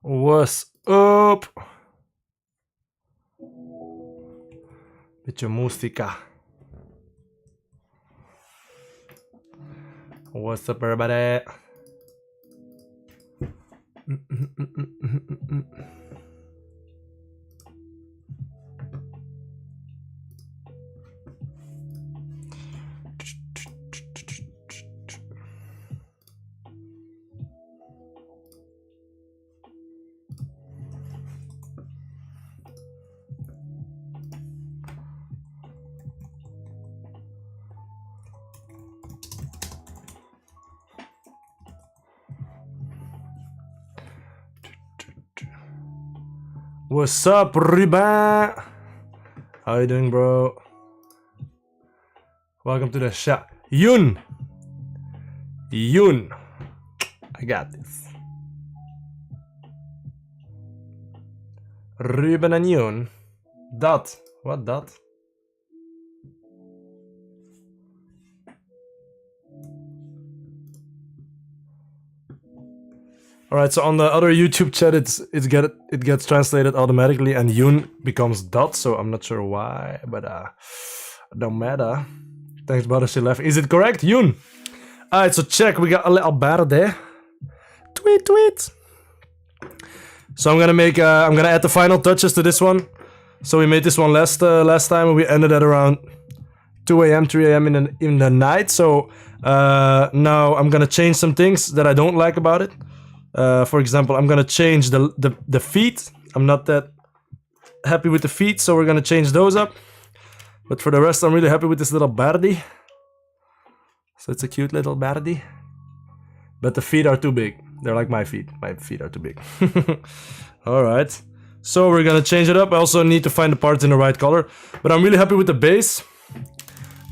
What's up? Beetje música. What's up, everybody? What's up, Ruben? How you doing, bro? Welcome to the shop. Yoon! Yoon! I got this. Ruben and Yoon. Dot. What dot? Alright, so on the other YouTube chat it gets translated automatically and Yoon becomes dot, so I'm not sure why, but don't matter. Thanks, brother, she left. Is it correct, Yoon? Alright, so check, we got a little Birdie. Tweet. So I'm gonna add the final touches to this one. So we made this one last time and we ended at around 2 a.m., 3 a.m. in the night. So now I'm gonna change some things that I don't like about it. For example, I'm gonna change the feet. I'm not that happy with the feet, so we're gonna change those up. But for the rest, I'm really happy with this little Birdie. So it's a cute little Birdie. But the feet are too big. They're like my feet. My feet are too big. Alright. So we're gonna change it up. I also need to find the parts in the right color. But I'm really happy with the base.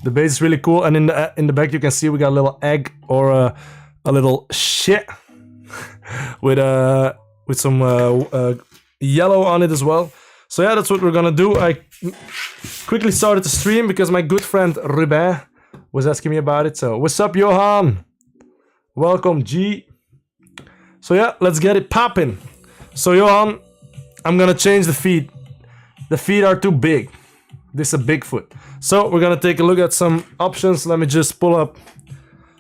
The base is really cool. And in the back you can see we got a little egg or a little shit. with some yellow on it as well. So yeah, that's what we're gonna do. I quickly started the stream because my good friend Ruben was asking me about it. So what's up, Johan? Welcome, G. So yeah, let's get it popping. So Johan, I'm gonna change the feet. The feet are too big. This is a big foot. So we're gonna take a look at some options. Let me just pull up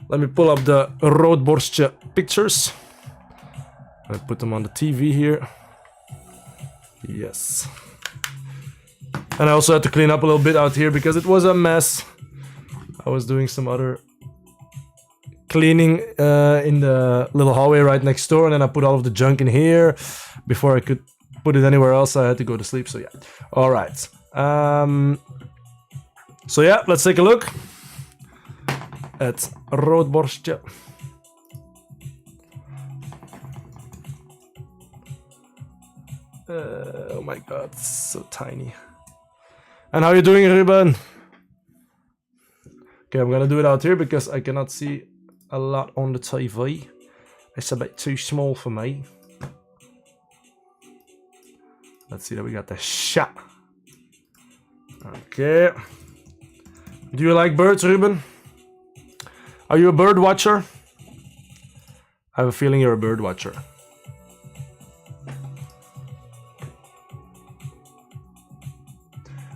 the Roodborstje pictures. I put them on the TV here. Yes. And I also had to clean up a little bit out here because it was a mess. I was doing some other cleaning in the little hallway right next door, and then I put all of the junk in here before I could put it anywhere else. I had to go to sleep, so yeah. All right. So yeah, let's take a look at Roodborstje. Oh my god, it's so tiny. And how you doing, Ruben? Okay, I'm gonna do it out here because I cannot see a lot on the TV. It's a bit too small for me. Let's see that we got the shot. Okay. Do you like birds, Ruben? Are you a bird watcher? I have a feeling you're a bird watcher.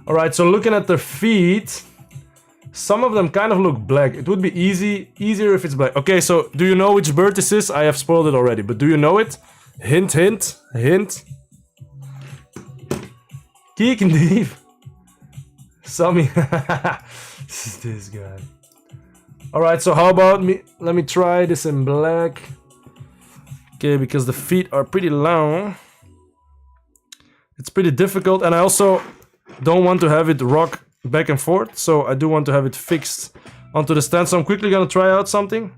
Alright, so looking at their feet, some of them kind of look black. It would be easier if it's black. Okay, so do you know which bird this is? I have spoiled it already, but do you know it? Hint, hint, hint. Kiekendief. Sammy. This guy. Alright, so how about me? Let me try this in black. Okay, because the feet are pretty long. It's pretty difficult, and I also don't want to have it rock back and forth, so I do want to have it fixed onto the stand. So I'm quickly gonna try out something.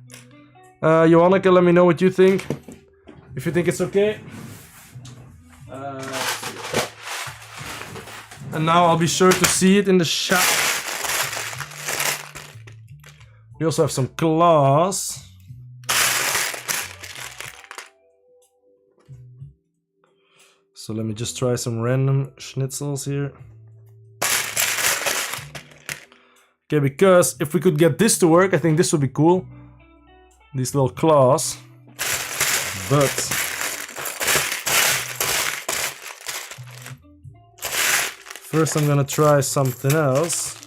Johannika, let me know what you think. If you think it's okay. And now I'll be sure to see it in the shop. We also have some claws. So let me just try some random schnitzels here. Okay, because if we could get this to work, I think this would be cool. These little claws. But First I'm gonna try something else.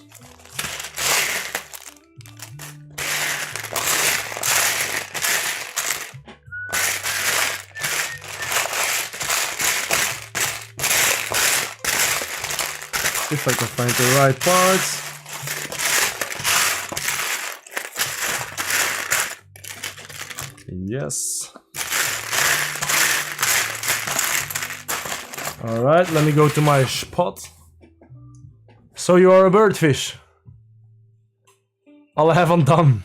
If I can find the right parts. Yes. All right, let me go to my spot. So you are a birdfish. I'll have on done.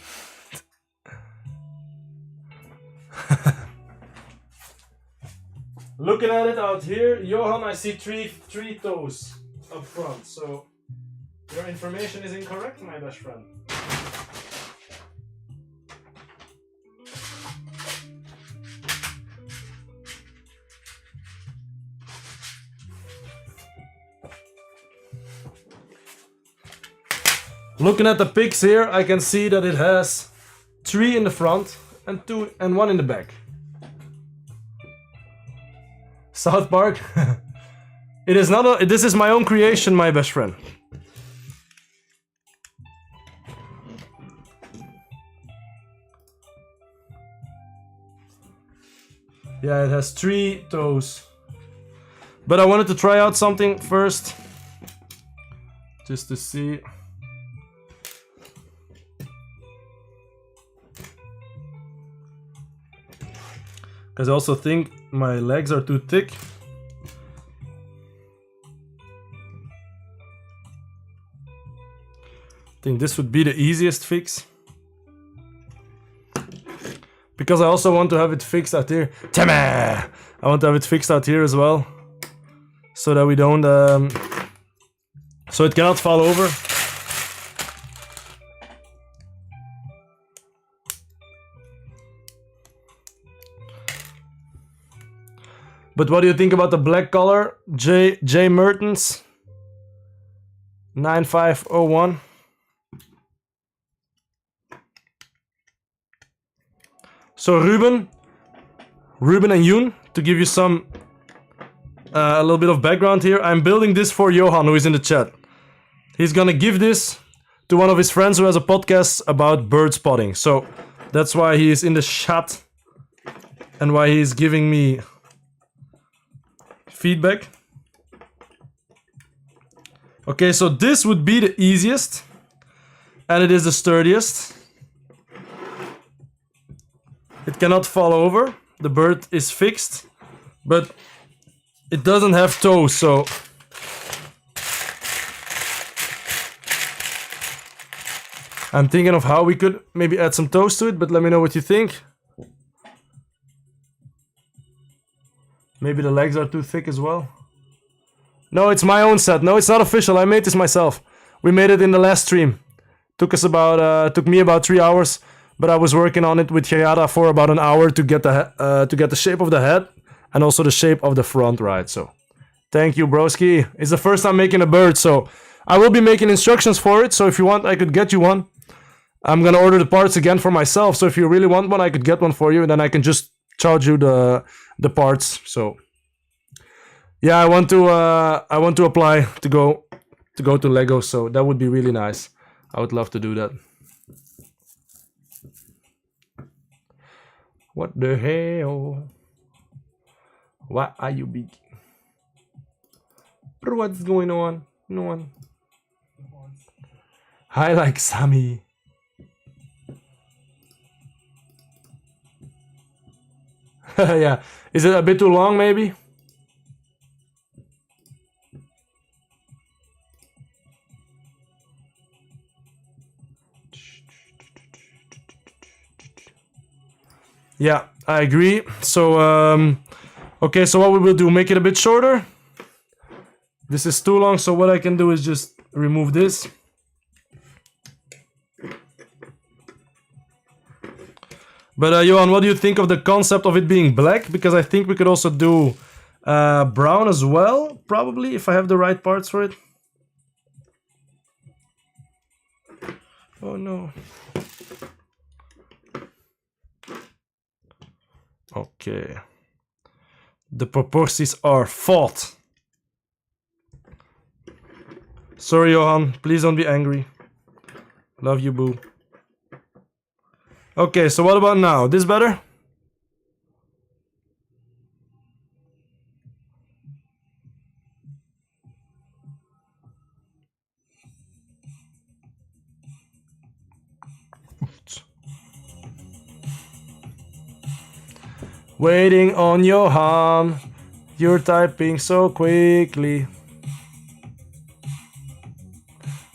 Looking at it out here, Johan, I see three toes up front. So your information is incorrect, my best friend. Looking at the pics here, I can see that it has 3 in the front and 2 and 1 in the back. South Park. It is not a, this is my own creation, my best friend. Yeah, it has 3 toes. But I wanted to try out something first. Just to see. Because I also think my legs are too thick. I think this would be the easiest fix. Because I also want to have it fixed out here. Timmy! I want to have it fixed out here as well. So that we don't... so it cannot fall over. But what do you think about the black color? J Mertens 9501. So Ruben and Yoon, to give you some a little bit of background here, I'm building this for Johan, who is in the chat. He's gonna give this to one of his friends who has a podcast about bird spotting. So that's why he is in the chat and why he is giving me feedback. Okay, so this would be the easiest, and it is the sturdiest. It cannot fall over. The bird is fixed, but it doesn't have toes, so I'm thinking of how we could maybe add some toes to it, but let me know what you think. Maybe the legs are too thick as well. No, it's my own set. No, it's not official. I made this myself. We made it in the last stream. Took me about 3 hours, but I was working on it with Hayata for about an hour to get the shape of the head and also the shape of the front, right? So, thank you, broski. It's the first time making a bird, so I will be making instructions for it. So if you want, I could get you one. I'm gonna order the parts again for myself. So if you really want one, I could get one for you, and then I can just charge you the parts. So yeah, I want to apply to go to Lego, so that would be really nice. I would love to do that. What the hell? Why are you big? What's going on? No one. I like Sammy. Yeah, is it a bit too long maybe? Yeah, I agree. So, okay, so what we will do, make it a bit shorter. This is too long, so what I can do is just remove this. But Johan, what do you think of the concept of it being black? Because I think we could also do brown as well, probably, if I have the right parts for it. Oh no. Okay. The proportions are fault. Sorry, Johan. Please don't be angry. Love you, boo. Okay, so what about now? This better? Waiting on Johan. You're typing so quickly.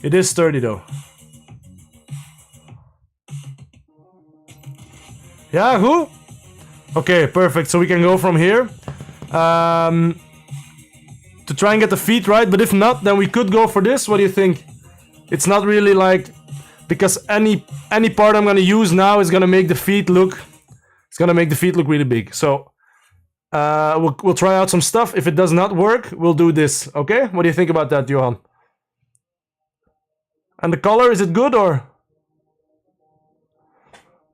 It is sturdy though. Yahoo! Okay, perfect. So we can go from here. To try and get the feet right, but if not, then we could go for this. What do you think? It's not really like... Because any part I'm gonna use now is gonna make the feet look... It's gonna make the feet look really big. So... we'll try out some stuff. If it does not work, we'll do this. Okay? What do you think about that, Johan? And the color, is it good or?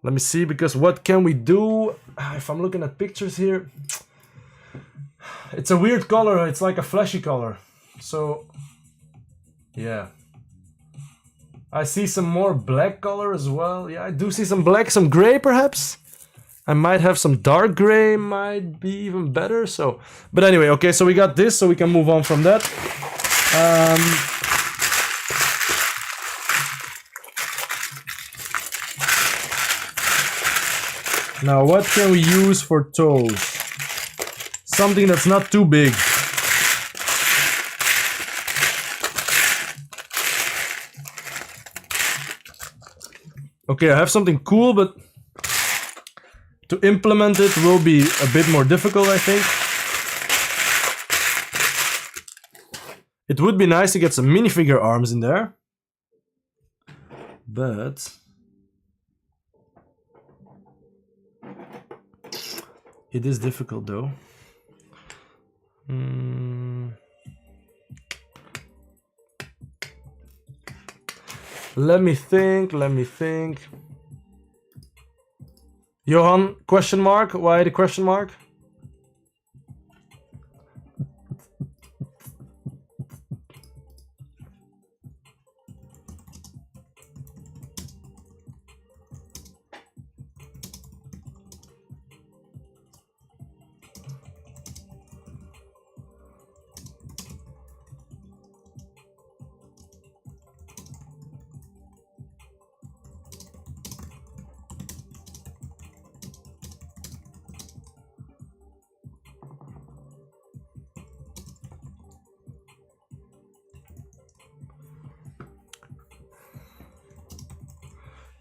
Let me see, because what can we do? If I'm looking at pictures here, it's a weird color. It's like a flashy color. So, yeah. I see some more black color as well. Yeah, I do see some black, some gray perhaps. I might have some dark gray, might be even better. So, but anyway, okay, so we got this, so we can move on from that. Now, what can we use for toes? Something that's not too big. Okay, I have something cool, but to implement it will be a bit more difficult, I think. It would be nice to get some minifigure arms in there. But... it is difficult though. Let me think. Johan, question mark? Why the question mark?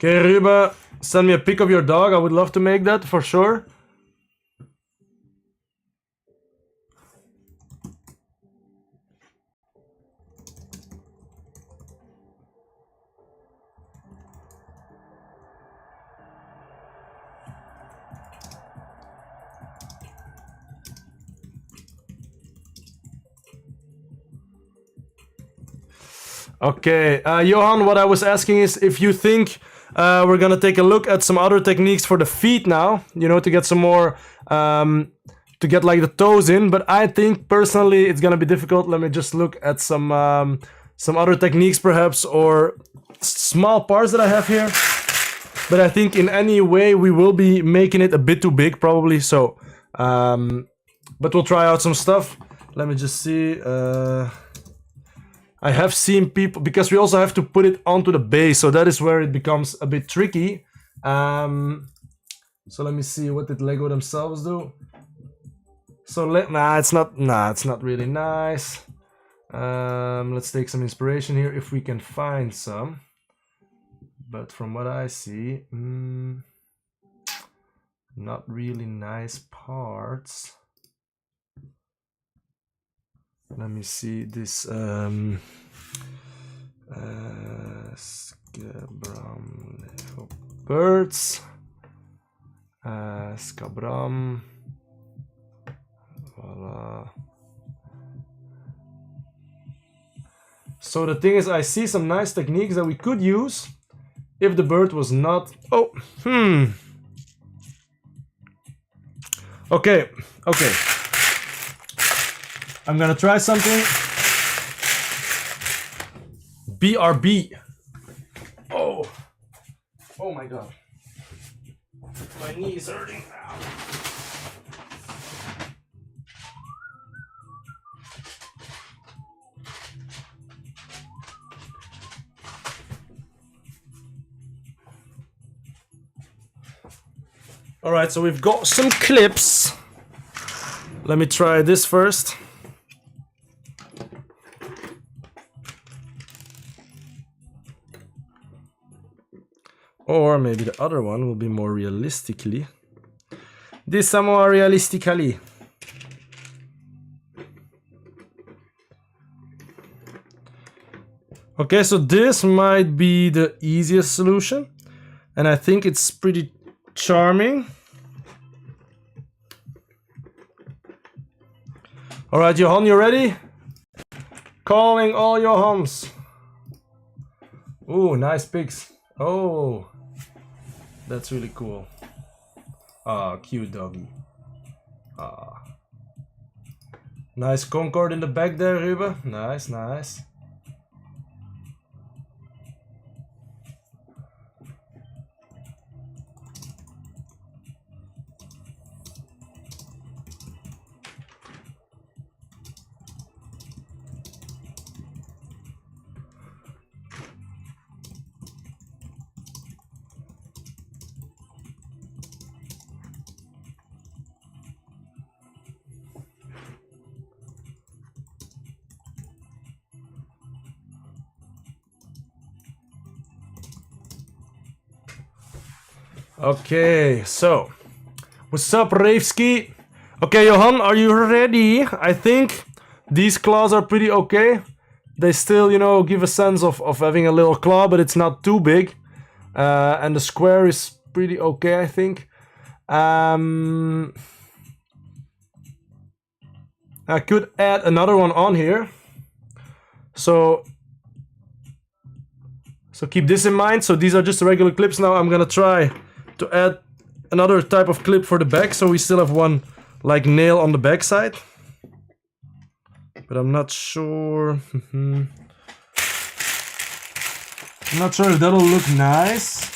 Okay, Ruba, send me a pic of your dog. I would love to make that for sure. Okay, Johan, what I was asking is if you think we're gonna take a look at some other techniques for the feet now, you know, to get some more, to get like the toes in, but I think personally it's gonna be difficult. Let me just look at some other techniques perhaps, or small parts that I have here. But I think in any way we will be making it a bit too big probably, so, but we'll try out some stuff. Let me just see, I have seen people, because we also have to put it onto the base, so that is where it becomes a bit tricky. So let me see, what did Lego themselves do? So it's not really nice. Let's take some inspiration here if we can find some. But from what I see, not really nice parts. Let me see this birds, Scabram, voila. So the thing is, I see some nice techniques that we could use if the bird was not... Okay. I'm gonna try something. BRB. Oh. Oh my god. My knee is hurting. All right, so we've got some clips. Let me try this first. Or maybe the other one will be more realistically. This is more realistically. Okay, so this might be the easiest solution. And I think it's pretty charming. All right, Johan, you ready? Calling all Johans. Ooh, nice pics. Oh, that's really cool. Ah, cute doggy. Ah. Nice Concord in the back there, Ruben. Nice, nice. Okay, so what's up, Ravski? Okay, Johan, are you ready? I think these claws are pretty okay. They still, you know, give a sense of having a little claw, but it's not too big. And the square is pretty okay, I think. I could add another one on here. So keep this in mind. So these are just regular clips. Now I'm gonna try to add another type of clip for the back, so we still have one like nail on the back side. But I'm not sure. I'm not sure if that'll look nice.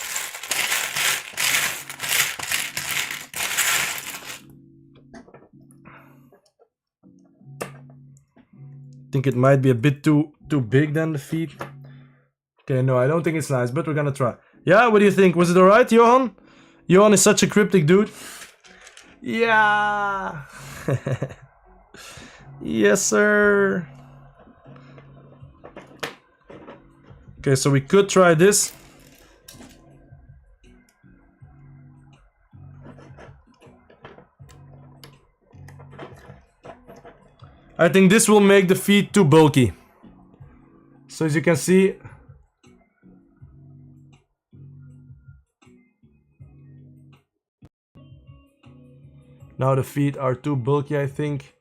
I think it might be a bit too big than the feet. Okay, no, I don't think it's nice, but we're gonna try. Yeah, what do you think? Was it alright, Johan? Johan is such a cryptic dude. Yeah. Yes, sir. Okay, so we could try this. I think this will make the feet too bulky. So as you can see, now the feet are too bulky, I think.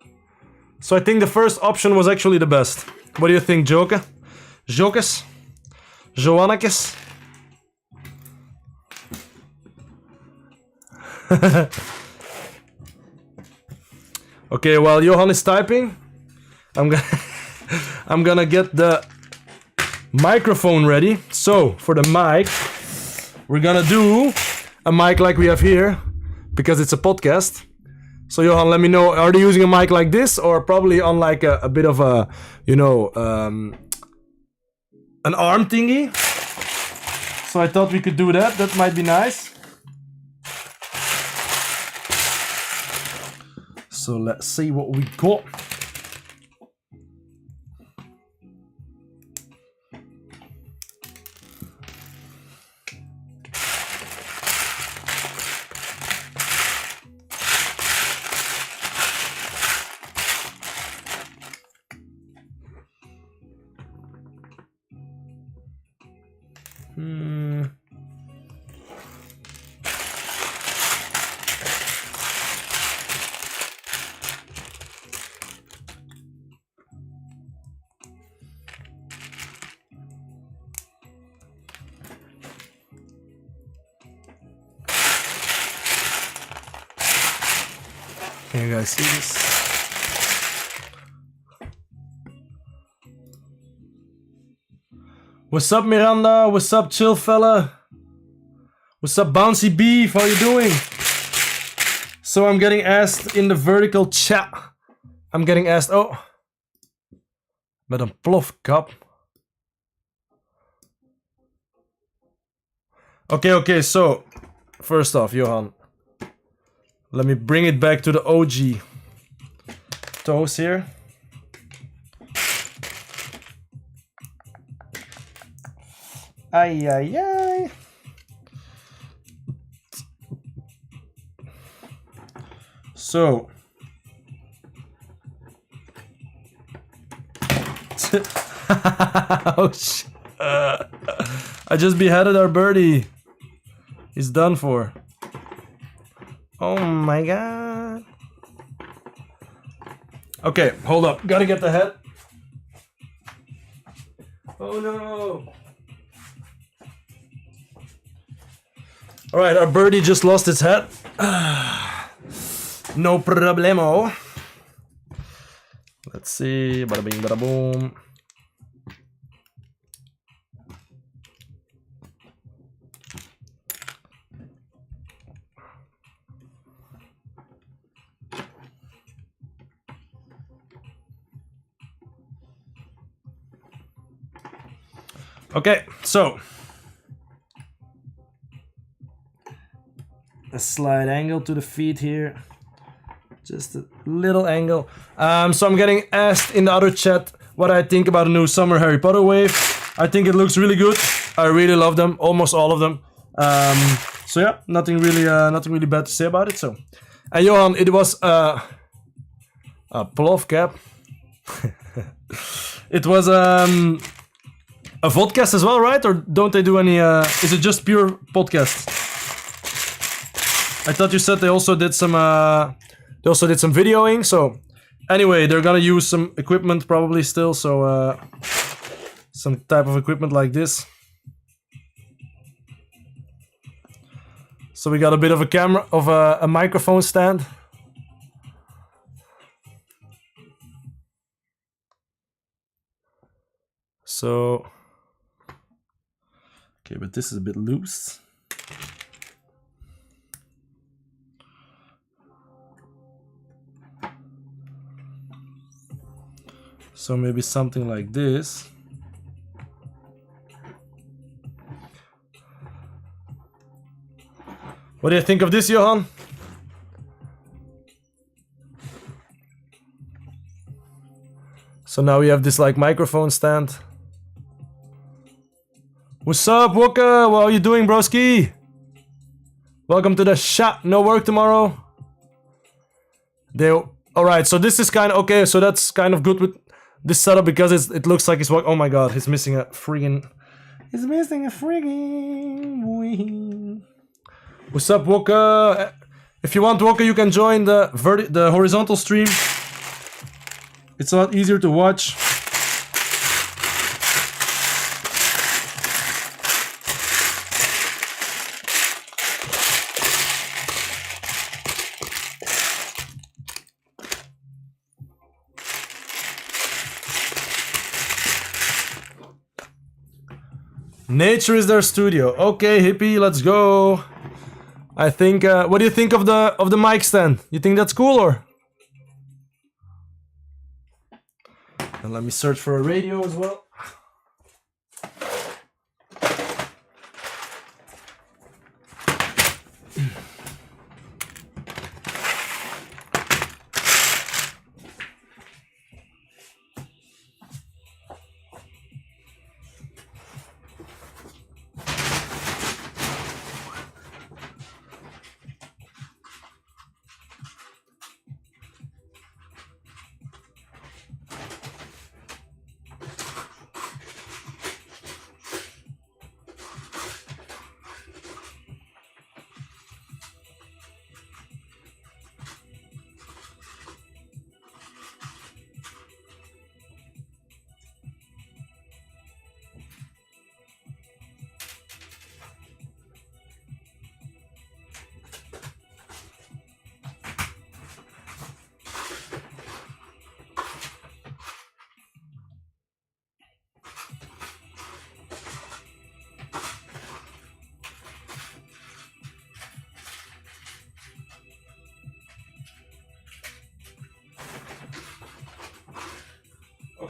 So I think the first option was actually the best. What do you think, Joka? Jokas? Joannakes? Okay, while Johan is typing, I'm gonna get the microphone ready. So for the mic, we're gonna do a mic like we have here, because it's a podcast. So Johan, let me know, are they using a mic like this, or probably on like a bit of a, you know, an arm thingy? So I thought we could do that. That might be nice. So let's see what we got. Can you guys see this? What's up, Miranda? What's up, chill fella? What's up, Bouncy Beef? How you doing? So I'm getting asked in the vertical chat. I'm getting asked, oh, met een plofkap. Okay, so first off, Johan, let me bring it back to the OG toast here. Ay. So oh shit. I just beheaded our birdie. He's done for. Oh my god. Okay, hold up. Gotta get the head. Oh no. Alright, our birdie just lost its head. No problemo. Let's see. Bada bing, bada boom. Okay, so a slight angle to the feet here. Just a little angle. So I'm getting asked in the other chat what I think about the new summer Harry Potter wave. I think it looks really good. I really love them, almost all of them. So yeah, nothing really bad to say about it. So, and Johan, it was a plof cap. It was a vodcast as well, right? Or don't they do any? Is it just pure podcast? I thought you said they also did some. They also did some videoing. So anyway, they're gonna use some equipment probably still. So some type of equipment like this. So we got a bit of a camera, of a microphone stand. So, okay, but this is a bit loose. So maybe something like this. What do you think of this, Johan? So now we have this like microphone stand. What's up, Wooka? What are you doing, broski? Welcome to the shop. No work tomorrow. Alright, so this is kind of okay. So that's kind of good with this setup because it looks like it's what. Oh my god, he's missing a friggin'. He's missing a friggin' wing. What's up, Wooka? If you want, Wooka, you can join the horizontal stream. It's a lot easier to watch. Nature is their studio. Okay, hippie, let's go. I think. What do you think of the mic stand? You think that's cool or? And let me search for a radio as well.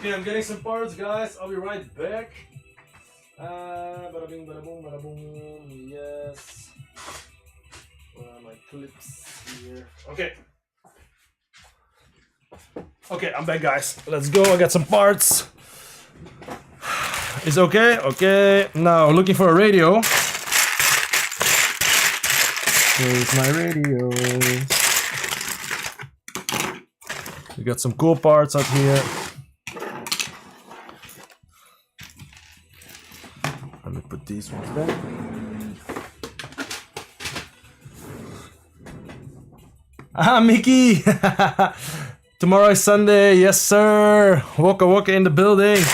Okay, I'm getting some parts, guys. I'll be right back. Bada bing, bada boom, bada boom. Yes. Where are my clips here? Okay. Okay, I'm back, guys. Let's go. I got some parts. Is okay? Okay. Now, looking for a radio. Where's my radio? We got some cool parts out here. Let me put these ones back. Ah, Mickey! Tomorrow is Sunday, yes sir! Waka waka in the building!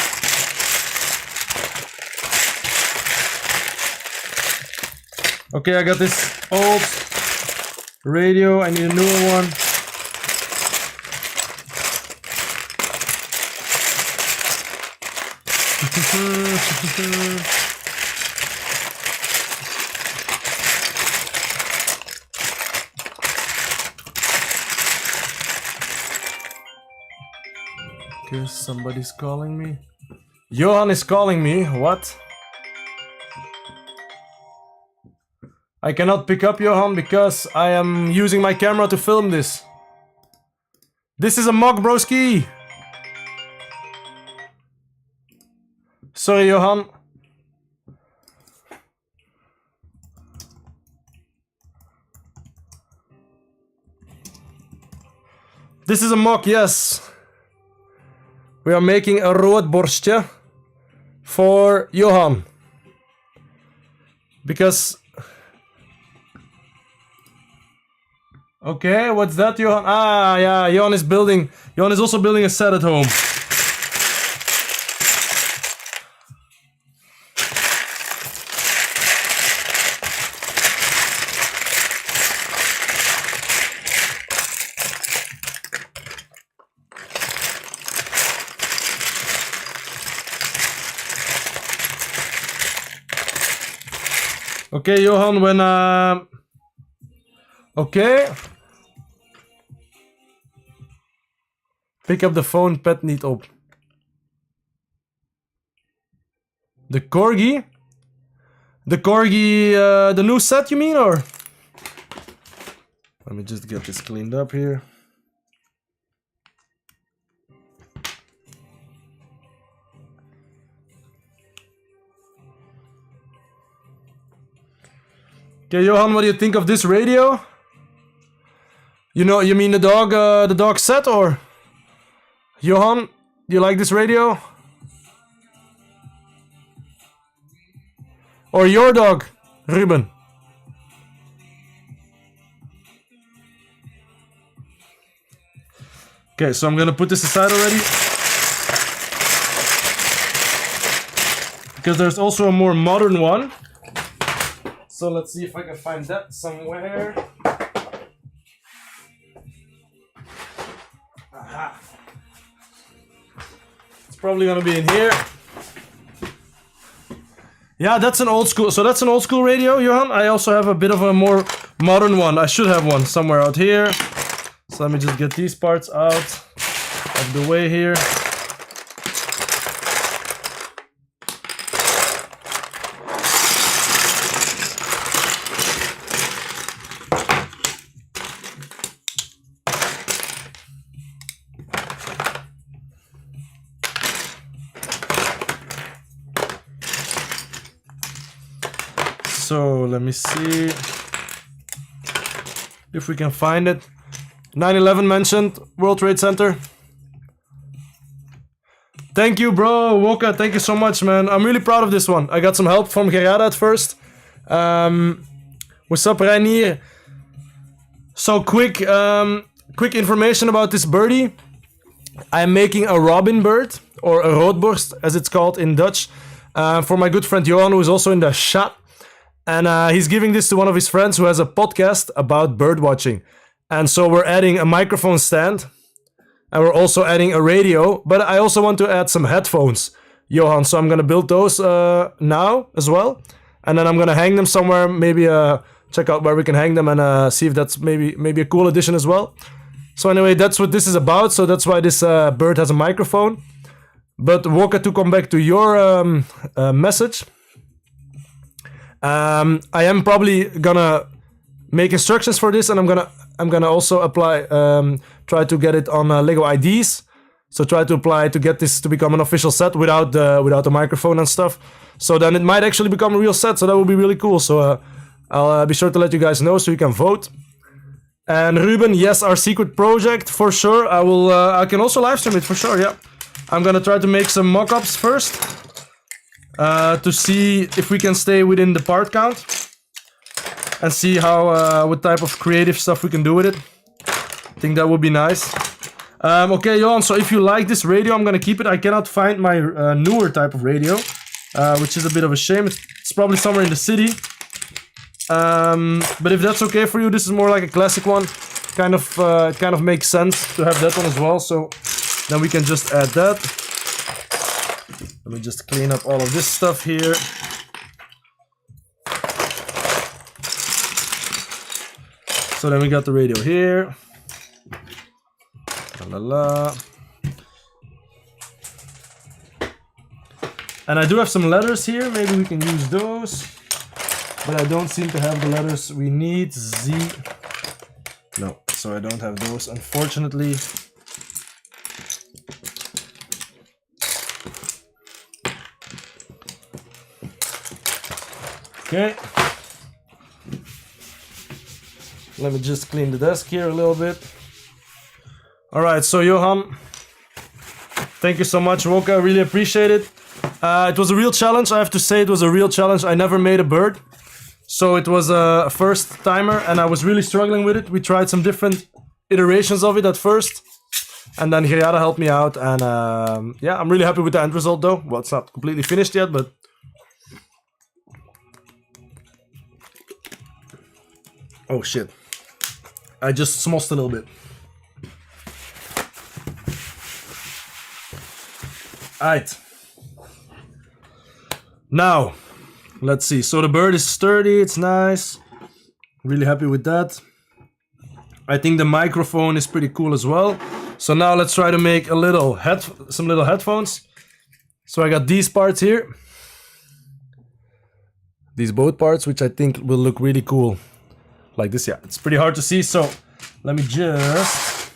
Okay, I got this old radio, I need a newer one. Okay, somebody's calling me. Johan is calling me, what? I cannot pick up Johan because I am using my camera to film this. This is a MOC, broski! Sorry, Johan. This is a MOC, yes. We are making a roodborstje for Johan. Because... Okay, what's that, Johan? Ah, yeah, Johan is also building a set at home. Okay, Johan, when okay. Pick up the phone, pet niet op. The corgi? The corgi, the new set you mean, or? Let me just get this cleaned up here. Okay, Johan, what do you think of this radio? You know, you mean the dog set, or? Johan, do you like this radio? Or your dog, Ruben? Okay, so I'm gonna put this aside already. Because there's also a more modern one. So let's see if I can find that somewhere. Aha. It's probably gonna be in here. Yeah, that's an old school. So that's an old school radio, Johan. I also have a bit of a more modern one. I should have one somewhere out here. So let me just get these parts out of the way here. So let me see if we can find it. 9/11 mentioned, World Trade Center. Thank you, bro, Woka. Thank you so much, man. I'm really proud of this one. I got some help from Gerada at first. What's up, Reinier? So quick information about this birdie. I'm making a robin bird, or a roodborst, as it's called in Dutch, for my good friend Johan, who is also in the chat. And he's giving this to one of his friends who has a podcast about bird watching. And so we're adding a microphone stand. And we're also adding a radio. But I also want to add some headphones, Johan. So I'm going to build those now as well. And then I'm going to hang them somewhere. Maybe check out where we can hang them and see if that's maybe a cool addition as well. So anyway, that's what this is about. So that's why this bird has a microphone. But Woka, to come back to your message, I am probably gonna make instructions for this, and I'm gonna also apply, try to get it on Lego IDs. So try to apply to get this to become an official set without the microphone and stuff. So then it might actually become a real set. So that would be really cool. So I'll be sure to let you guys know so you can vote. And Ruben, yes, our secret project for sure. I will. I can also live stream it for sure. Yeah, I'm gonna try to make some mock-ups first to see if we can stay within the part count and see how what type of creative stuff we can do with it. I think that would be nice. Okay, Johan, so if you like this radio, I'm gonna keep it. I cannot find my newer type of radio, which is a bit of a shame. It's probably somewhere in the city. But if that's okay for you, this is more like a classic one. It kind of makes sense to have that one as well. So then we can just add that. Let me just clean up all of this stuff here. So then we got the radio here. La la. And I do have some letters here. Maybe we can use those. But I don't seem to have the letters we need. Z. No, so I don't have those, unfortunately. Okay. Let me just clean the desk here a little bit. All right, so Johan, thank you so much, Woka. I really appreciate it. It was a real challenge. I have to say it was a real challenge. I never made a bird. So it was a first timer and I was really struggling with it. We tried some different iterations of it at first. And then Hiriara helped me out. And yeah, I'm really happy with the end result though. Well, it's not completely finished yet, but... Oh shit. I just smossed a little bit. Alright. Now, let's see. So the bird is sturdy, it's nice. Really happy with that. I think the microphone is pretty cool as well. So now let's try to make a little some little headphones. So I got these parts here. These both parts, which I think will look really cool. Like this, yeah. It's pretty hard to see, so let me just...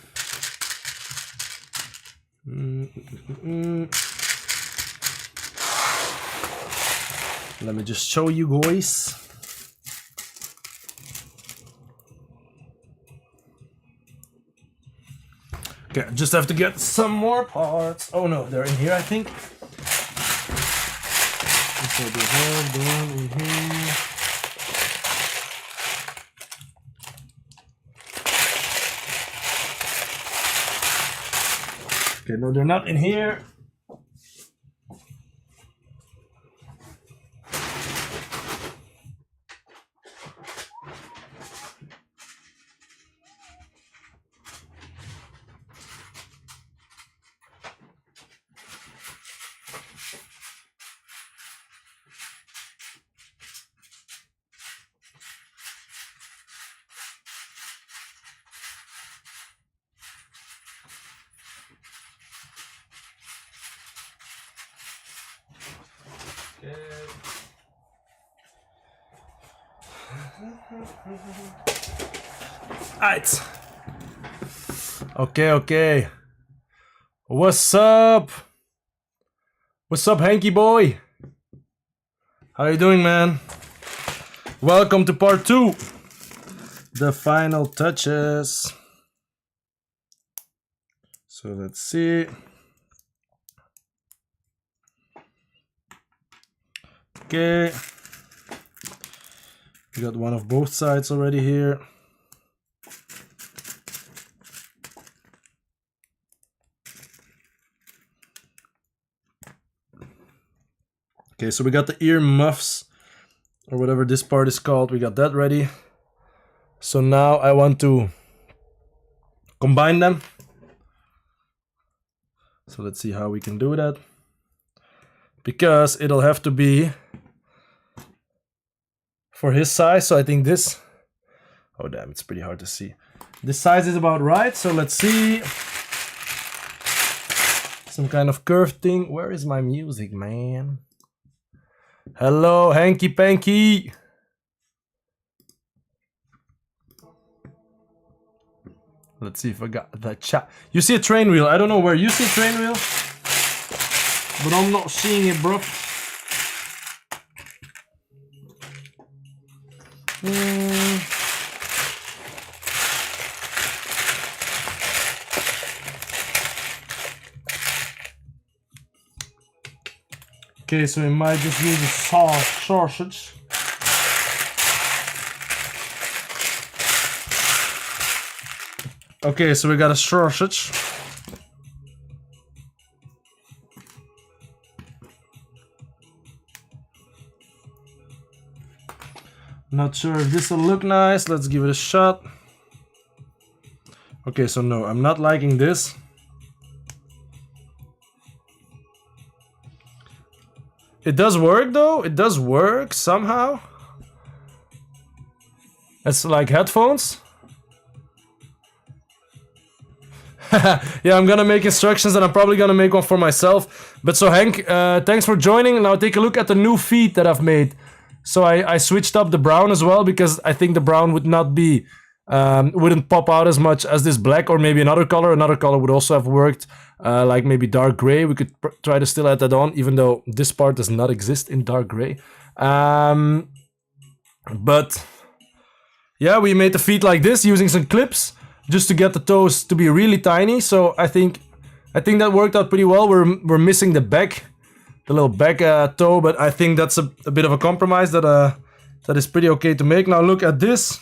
Let me just show you guys. Okay, I just have to get some more parts. Oh no, they're in here, I think. So they have the one in here. Okay, no, they're not in here. Alright. Okay. What's up? What's up, Hanky boy? How you doing, man? Welcome to part 2. The final touches. So let's see. Okay. We got one of both sides already here. Okay, so we got the ear muffs, or whatever this part is called. We got that ready. So now I want to combine them. So let's see how we can do that. Because it'll have to be for his size, so I think this... Oh damn, it's pretty hard to see. This size is about right, so let's see. Some kind of curved thing. Where is my music, man? Hello, Hanky Panky. Let's see if I got that chat. You see a train wheel. I don't know where you see a train wheel, but I'm not seeing it, bro. Okay, so we might just use a sausage. Okay, so we got a sausage. Not sure if this will look nice. Let's give it a shot. Okay, so no, I'm not liking this. It does work though. It does work somehow. It's like headphones. Yeah, I'm gonna make instructions and I'm probably gonna make one for myself. But so Hank, thanks for joining. Now take a look at the new feed that I've made. So I switched up the brown as well because I think the brown would not be, wouldn't pop out as much as this black or maybe another color. Another color would also have worked, like maybe dark gray. We could try to still add that on, even though this part does not exist in dark gray. But yeah, we made the feet like this using some clips just to get the toes to be really tiny. So I think that worked out pretty well. We're missing the back, the little back toe, but I think that's a bit of a compromise that is pretty okay to make. Now look at this.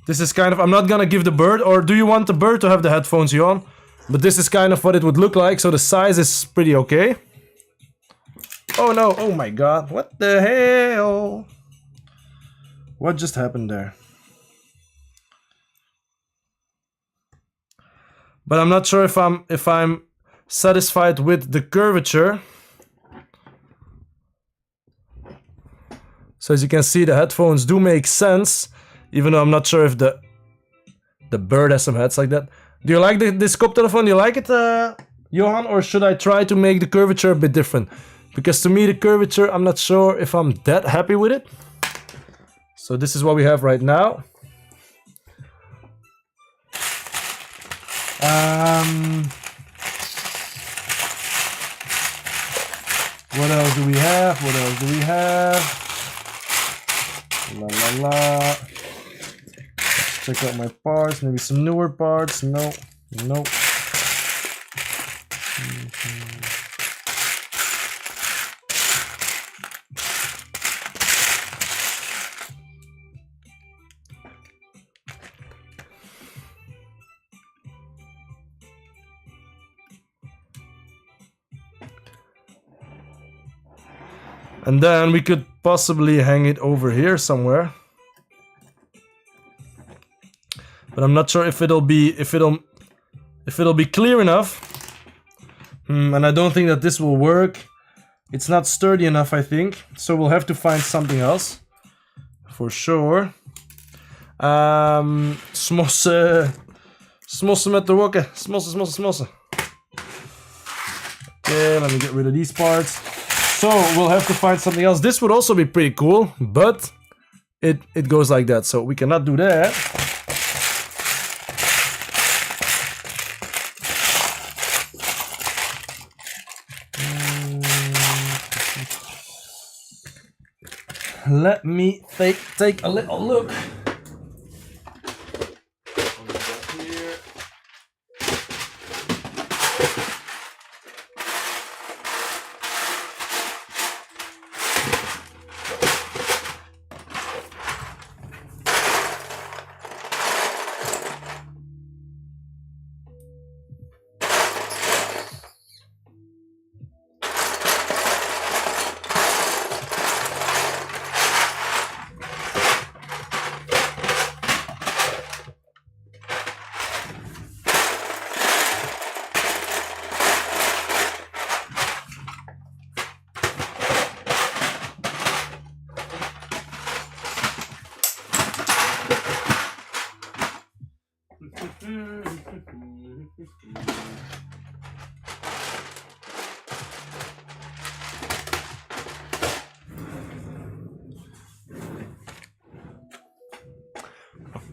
This is kind of, I'm not gonna give the bird, or do you want the bird to have the headphones you on? But this is kind of what it would look like. So the size is pretty okay. Oh no, oh my god, what the hell? What just happened there? But I'm not sure if I'm satisfied with the curvature. So as you can see, the headphones do make sense, even though I'm not sure if the bird has some heads like that. Do you like this koptelefoon? Do you like it, Johan? Or should I try to make the curvature a bit different? Because to me, the curvature, I'm not sure if I'm that happy with it. So this is what we have right now. What else do we have? What else do we have? La la la. Let's check out my parts. Maybe some newer parts. No. Nope. And then we could possibly hang it over here somewhere. But I'm not sure if it'll be clear enough. And I don't think that this will work. It's not sturdy enough, I think. So we'll have to find something else. For sure. Smossen met de wokken. Smossen. Okay, let me get rid of these parts. So we'll have to find something else. This would also be pretty cool, but it goes like that, so we cannot do that. Let me take a little look.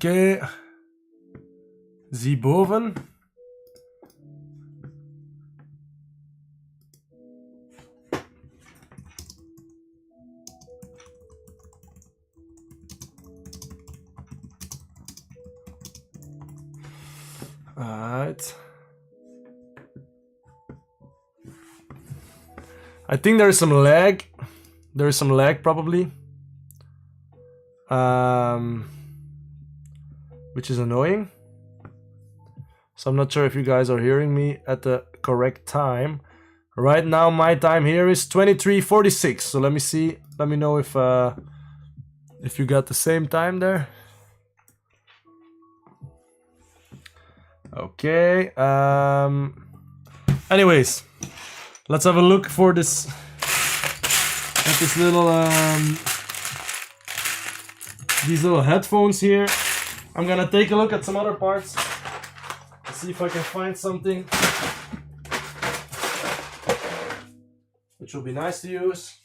Oké. Zie boven. Alright. I think there is some lag. There is some lag probably. Which is annoying. So I'm not sure if you guys are hearing me at the correct time. Right now my time here is 23:46. So let me see. Let me know if you got the same time there. Okay. Anyways, let's have a look for this at this little these little headphones here. I'm gonna take a look at some other parts. See if I can find something which will be nice to use.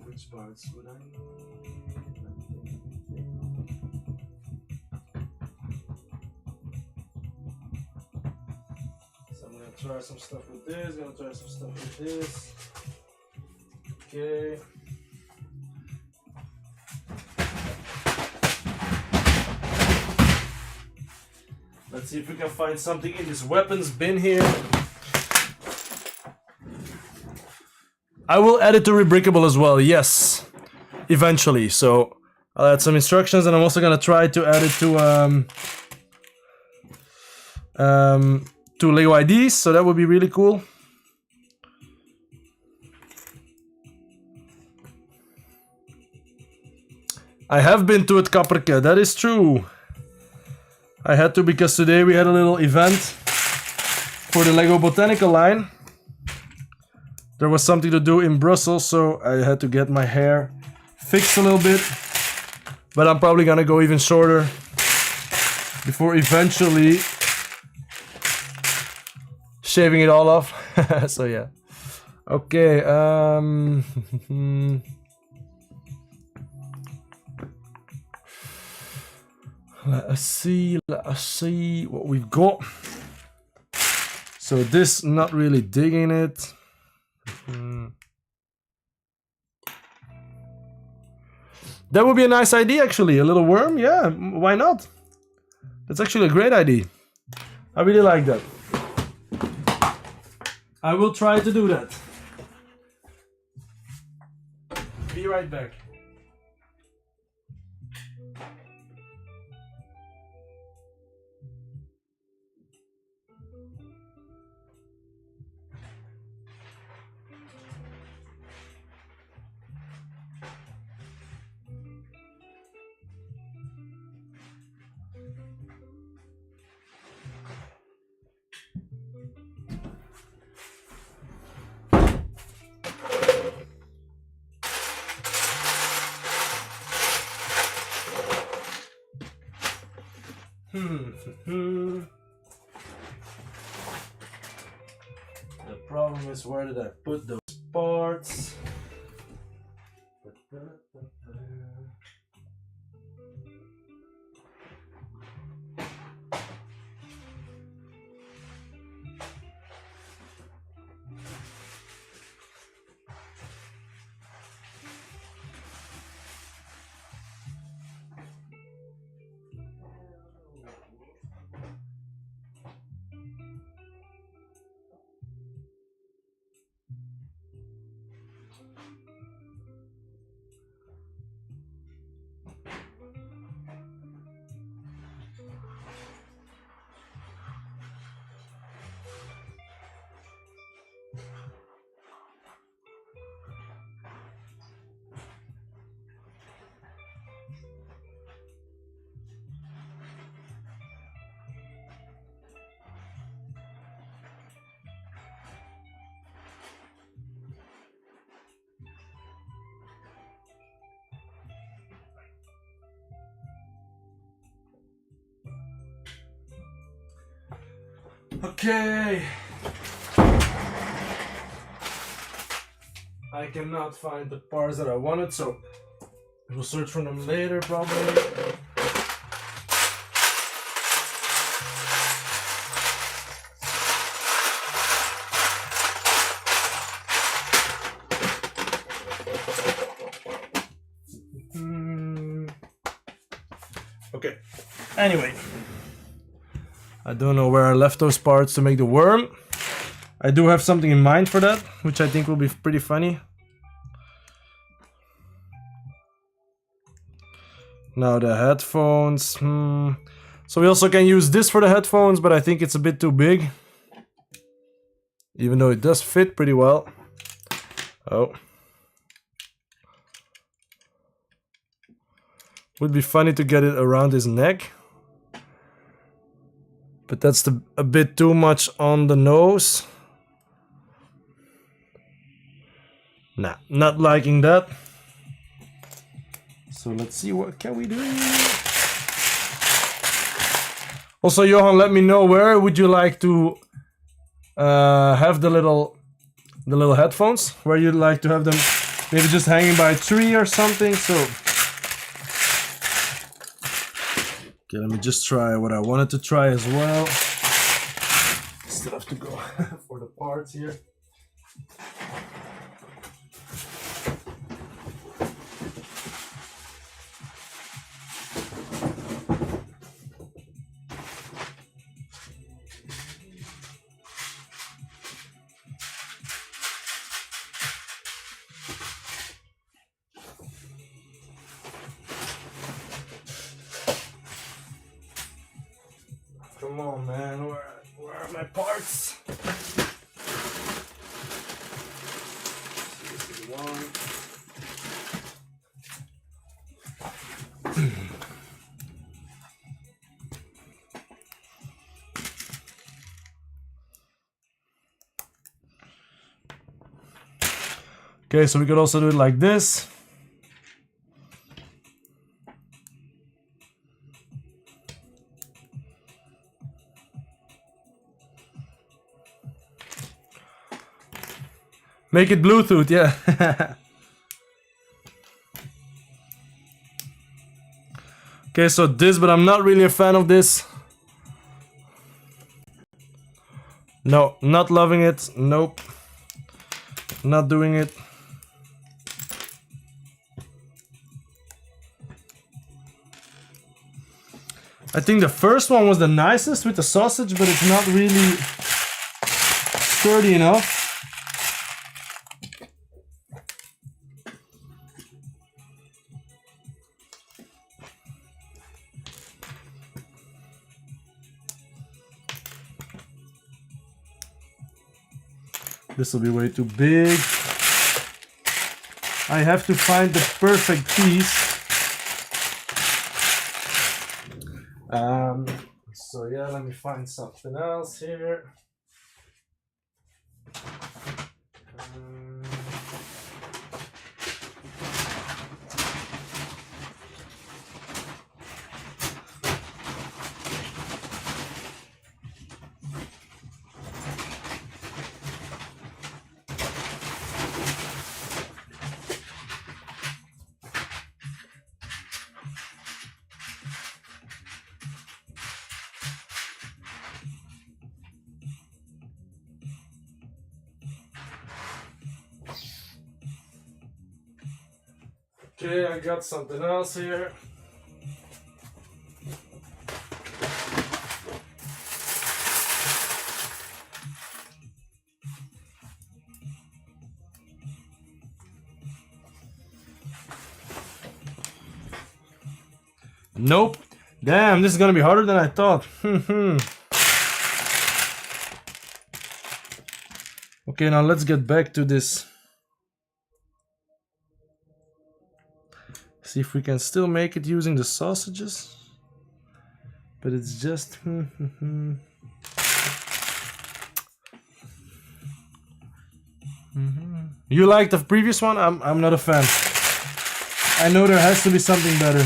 Which parts would I need? So I'm gonna try some stuff with this, gonna try some stuff with this. Okay. Let's see if we can find something in this weapons bin here. I will add it to Rebrickable as well, yes. Eventually, so I'll add some instructions, and I'm also gonna try to add it to Lego IDs, so that would be really cool. I have been to it, Kaprke, that is true. I had to because today we had a little event for the Lego Botanical line. There was something to do in Brussels, so I had to get my hair fixed a little bit. But I'm probably gonna go even shorter before eventually shaving it all off. So yeah. Okay, let us see what we've got. So this, not really digging it. That would be a nice idea, actually. A little worm, yeah, why not? That's actually a great idea. I really like that. I will try to do that. Be right back. The problem is, where did I put those parts? Okay. I cannot find the parts that I wanted, so we'll search for them later probably. Okay, anyway, I don't know where I left those parts to make the worm. I do have something in mind for that, which I think will be pretty funny. Now the headphones, So we also can use this for the headphones, but I think it's a bit too big. Even though it does fit pretty well. Oh. Would be funny to get it around his neck. But that's a bit too much on the nose. Nah, not liking that. So let's see what can we do. Also, Johan, let me know where would you like to have the little headphones? Where you'd like to have them, maybe just hanging by a tree or something. So. Okay, let me just try what I wanted to try as well. Still have to go for the parts here. Come on, man, where are my parts? This is one. Okay, so we could also do it like this. Make it Bluetooth, yeah. Okay, so this, but I'm not really a fan of this. No, not loving it. Nope. Not doing it. I think the first one was the nicest with the sausage, but it's not really sturdy enough. This will be way too big. I have to find the perfect piece. So yeah, let me find something else here. Okay, I got something else here. Nope. Damn, this is gonna be harder than I thought. Okay, now let's get back to this. See if we can still make it using the sausages. But it's just... You like the previous one? I'm not a fan. I know there has to be something better.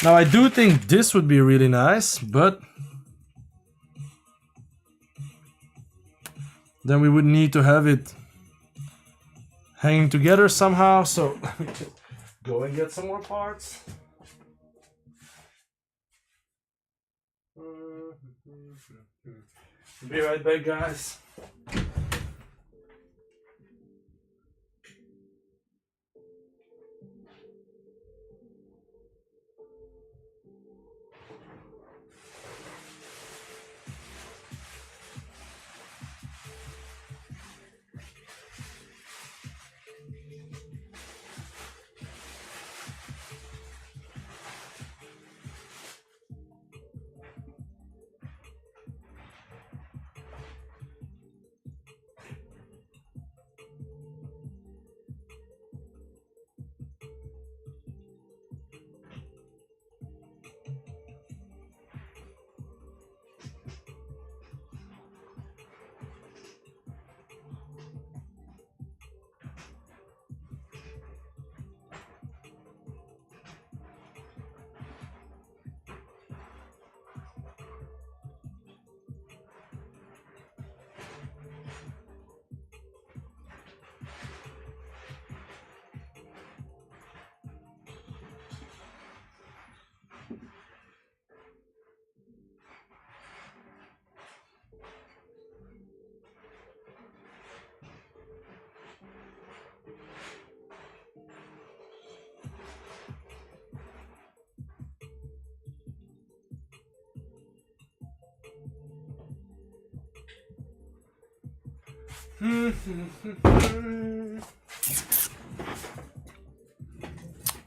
Now I do think this would be really nice, but then we would need to have it hanging together somehow. So let me just go and get some more parts. Be right back, guys.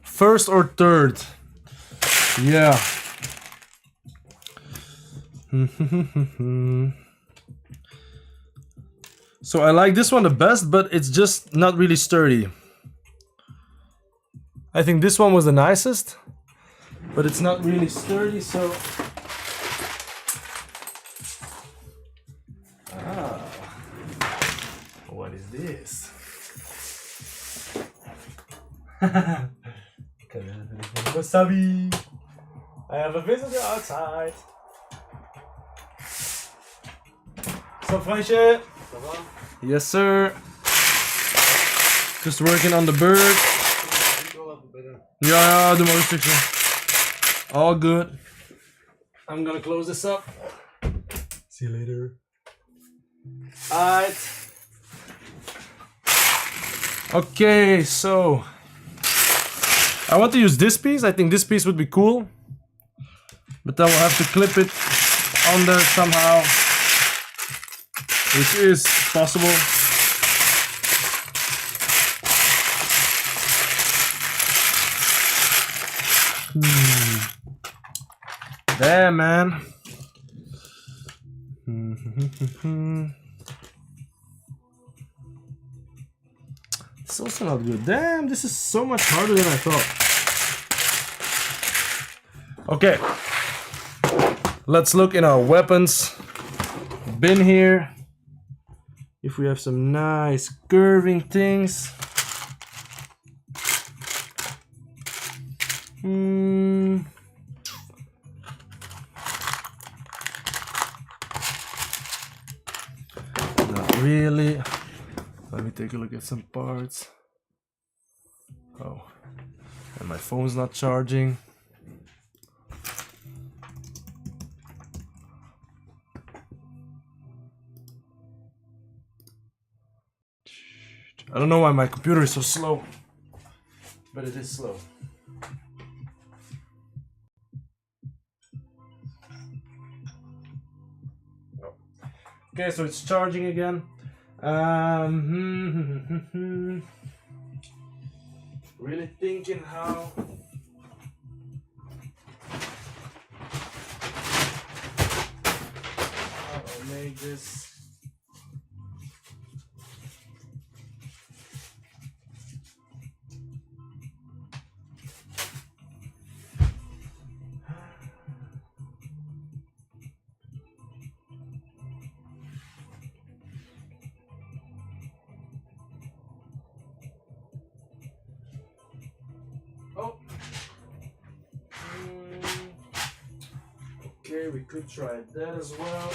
First or third? Yeah. So I like this one the best, but it's just not really sturdy. I think this one was the nicest, but it's not really sturdy, so... What is this? Wasabi! I have a visitor outside. What's up, Fransje? Yes, sir. Just working on the bird. Ja, doe maar een stukje. All good. I'm gonna close this up. See you later. Alright. Okay, so I want to use this piece. I think this piece would be cool, but then we'll have to clip it on there somehow, which is possible. Damn, man. It's also not good. Damn, this is so much harder than I thought. Okay. Let's look in our weapons bin here. If we have some nice curving things. Not really. Let me take a look at some parts. Oh, and my phone's not charging. I don't know why my computer is so slow, but it is slow. Okay, so it's charging again. Really thinking how I'll make this. Okay, we could try that as well.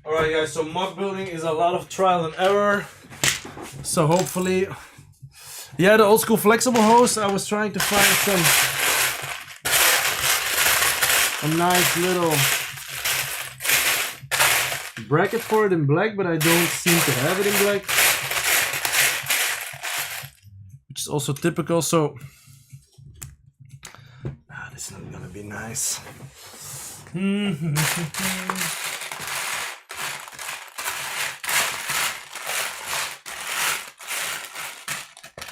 Alright guys, so MOC building is a lot of trial and error. So hopefully, yeah, the old school flexible hose, I was trying to find a nice little bracket for it in black, but I don't seem to have it in black, which is also typical. So this is not gonna be nice.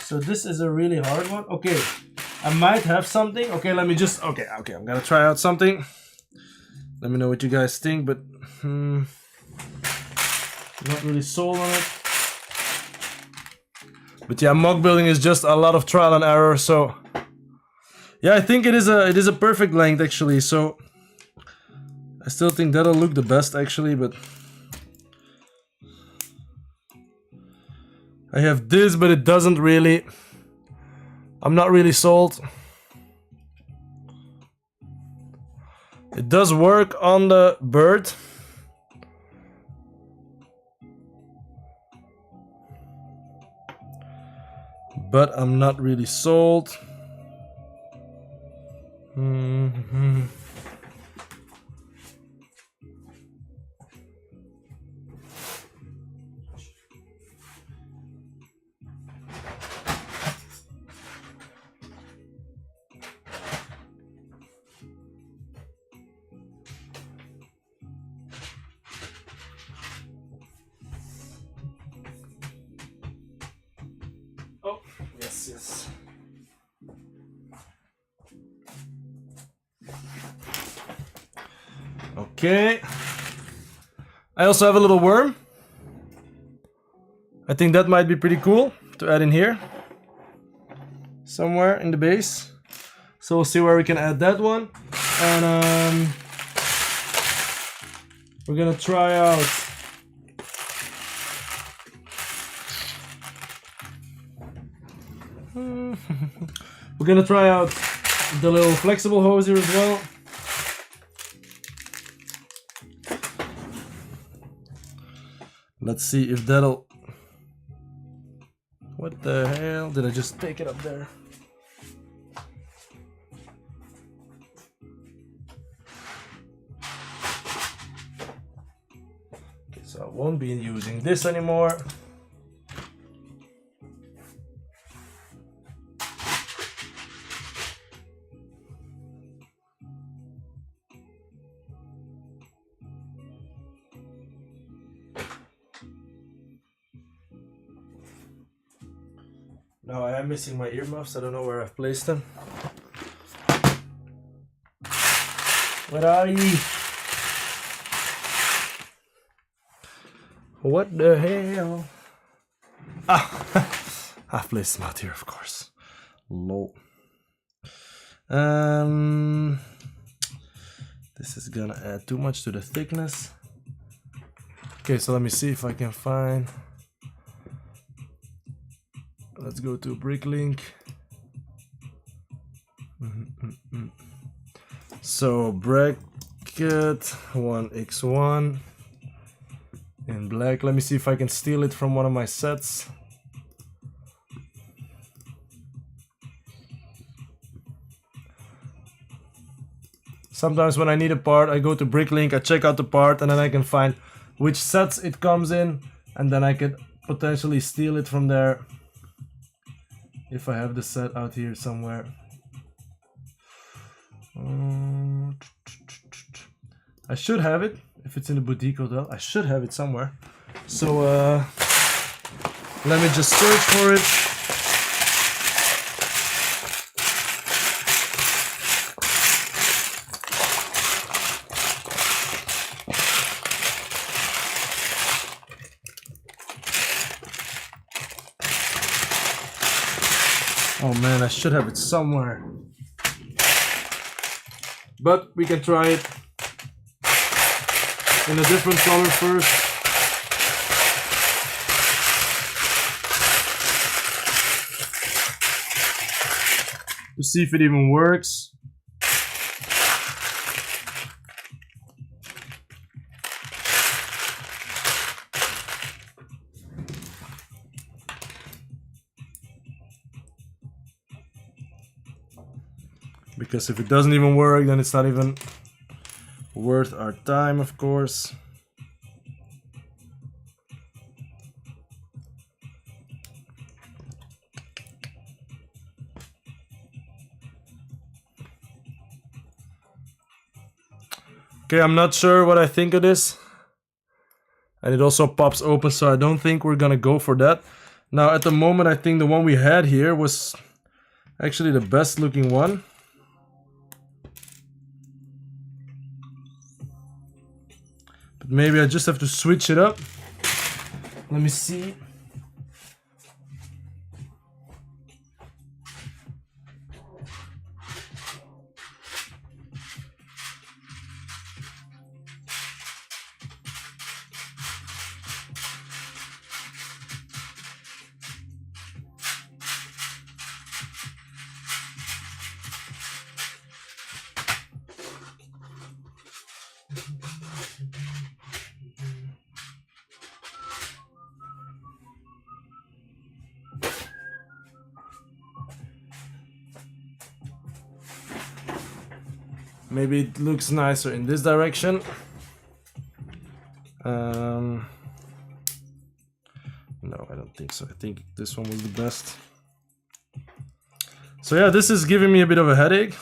So this is a really hard one. Okay, I might have something. Okay, let me just, okay, I'm gonna try out something. Let me know what you guys think, but not really sold on it. But yeah, MOC building is just a lot of trial and error. So yeah, I think it is a perfect length actually. So I still think that'll look the best actually, but I have this, but it doesn't really, I'm not really sold. It does work on the Bird. But I'm not really sold. Oh, yes. Okay. I also have a little worm. I think that might be pretty cool to add in here. Somewhere in the base. So we'll see where we can add that one. And we're gonna try out we're gonna try out the little flexible hose here as well. Let's see if that'll... What the hell? Did I just take it up there? Okay, so I won't be using this anymore. Now I am missing my earmuffs. I don't know where I've placed them. Where are ye? What the hell? Ah, I've placed them out here, of course. Lol. This is gonna add too much to the thickness. Okay, so let me see if I can find. Let's go to BrickLink. So bracket 1x1 in black. Let me see if I can steal it from one of my sets. Sometimes when I need a part, I go to BrickLink, I check out the part, and then I can find which sets it comes in, and then I could potentially steal it from there. If I have the set out here somewhere. I should have it. If it's in the boutique hotel, I should have it somewhere. So let me just search for it. Oh man, I should have it somewhere. But we can try it. in a different color first. To see if it even works. Because if it doesn't even work, then it's not even worth our time, of course. Okay, I'm not sure what I think of this. And it also pops open, so I don't think we're gonna go for that. Now, at the moment, I think the one we had here was actually the best looking one. But maybe I just have to switch it up. Let me see. Maybe it looks nicer in this direction. No, I don't think so. I think this one was the best. So yeah, this is giving me a bit of a headache.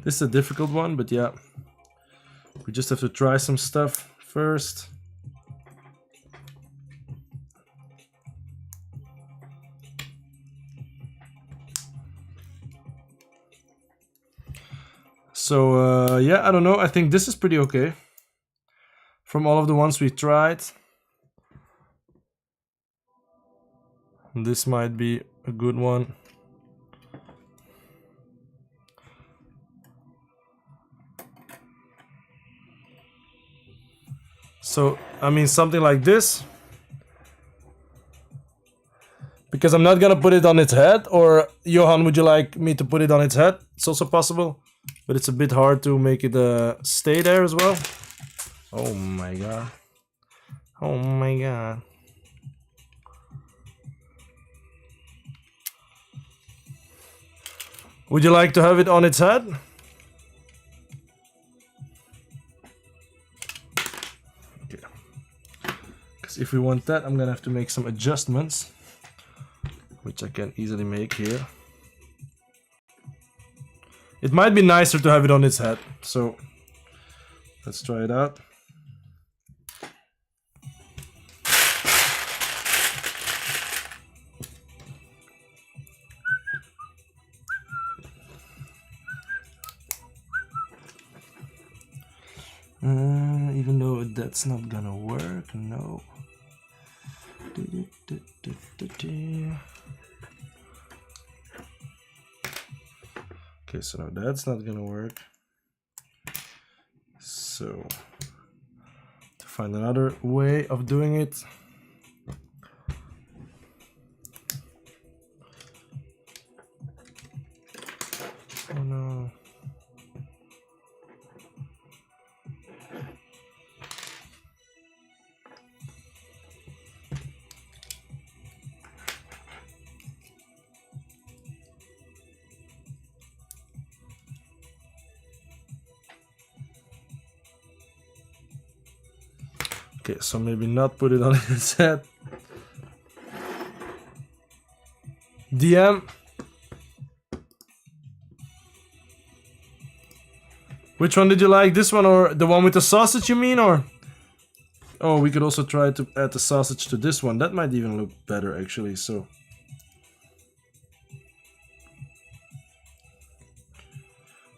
This is a difficult one, but yeah. We just have to try some stuff first. So yeah, I don't know. I think this is pretty okay. From all of the ones we tried, this might be a good one. So, I mean, something like this. Because I'm not gonna put it on its head. Or, Johan, would you like me to put it on its head? It's also possible. But it's a bit hard to make it stay there as well. Oh my god. Oh my god. Would you like to have it on its head? Okay. Because if we want that, I'm gonna have to make some adjustments. Which I can easily make here. It might be nicer to have it on its head. So, let's try it out. Even though that's not gonna work, no. Okay, so now that's not gonna work. So, to find another way of doing it. Oh no. Okay, so maybe not put it on its head. DM. Which one did you like? This one or the one with the sausage, you mean? Or oh, we could also try to add the sausage to this one. That might even look better, actually. So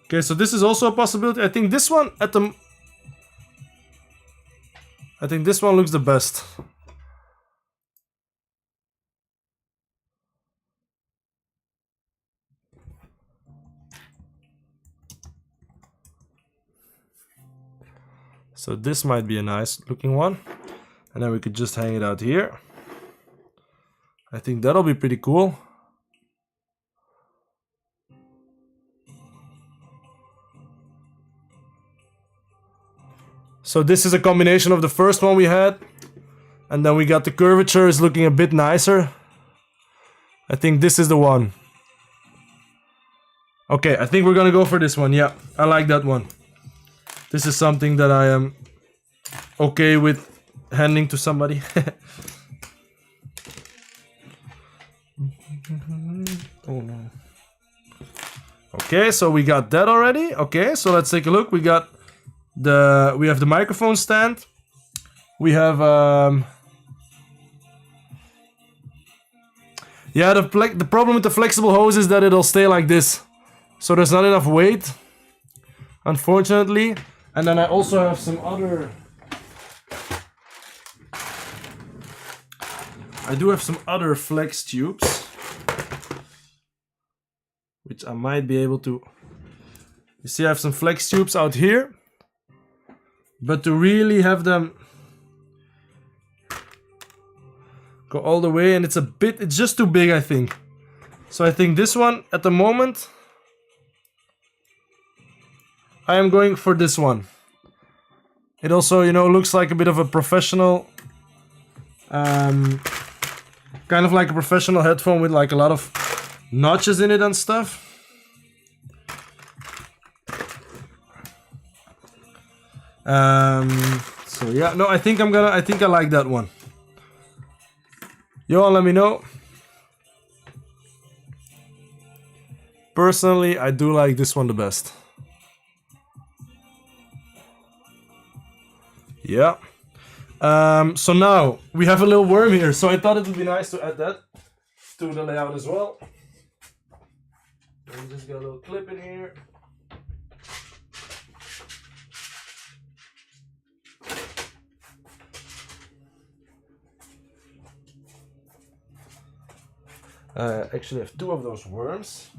okay, so this is also a possibility. I think this one I think this one looks the best. So this might be a nice looking one. And then we could just hang it out here. I think that'll be pretty cool. So this is a combination of the first one we had. And then we got the curvature is looking a bit nicer. I think this is the one. Okay, I think we're gonna go for this one. Yeah, I like that one. This is something that I am okay with handing to somebody. Oh no. Okay, so we got that already. Okay, so let's take a look. We have the microphone stand. We have yeah, the problem with the flexible hose is that it'll stay like this. So there's not enough weight, unfortunately. And then I also have some other... I do have some other flex tubes, which I might be able to... You see, I have some flex tubes out here. But to really have them go all the way, and it's just too big, I think. So I think this one, at the moment, I am going for this one. It also, you know, looks like a bit of a professional, kind of like a professional headphone with like a lot of notches in it and stuff. So yeah, no, I think I like that one. You all let me know. Personally, I do like this one the best. Yeah. So now we have a little worm here, so I thought it would be nice to add that to the layout as well. We just got a little clip in here. Actually, I have two of those worms.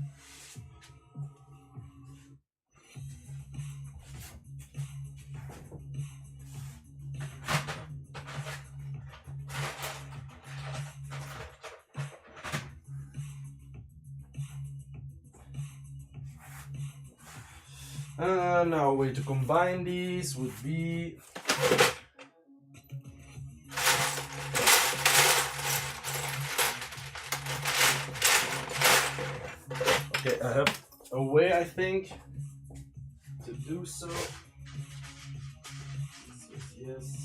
Now a way to combine these would be okay, I have a way, I think, to do so. Yes.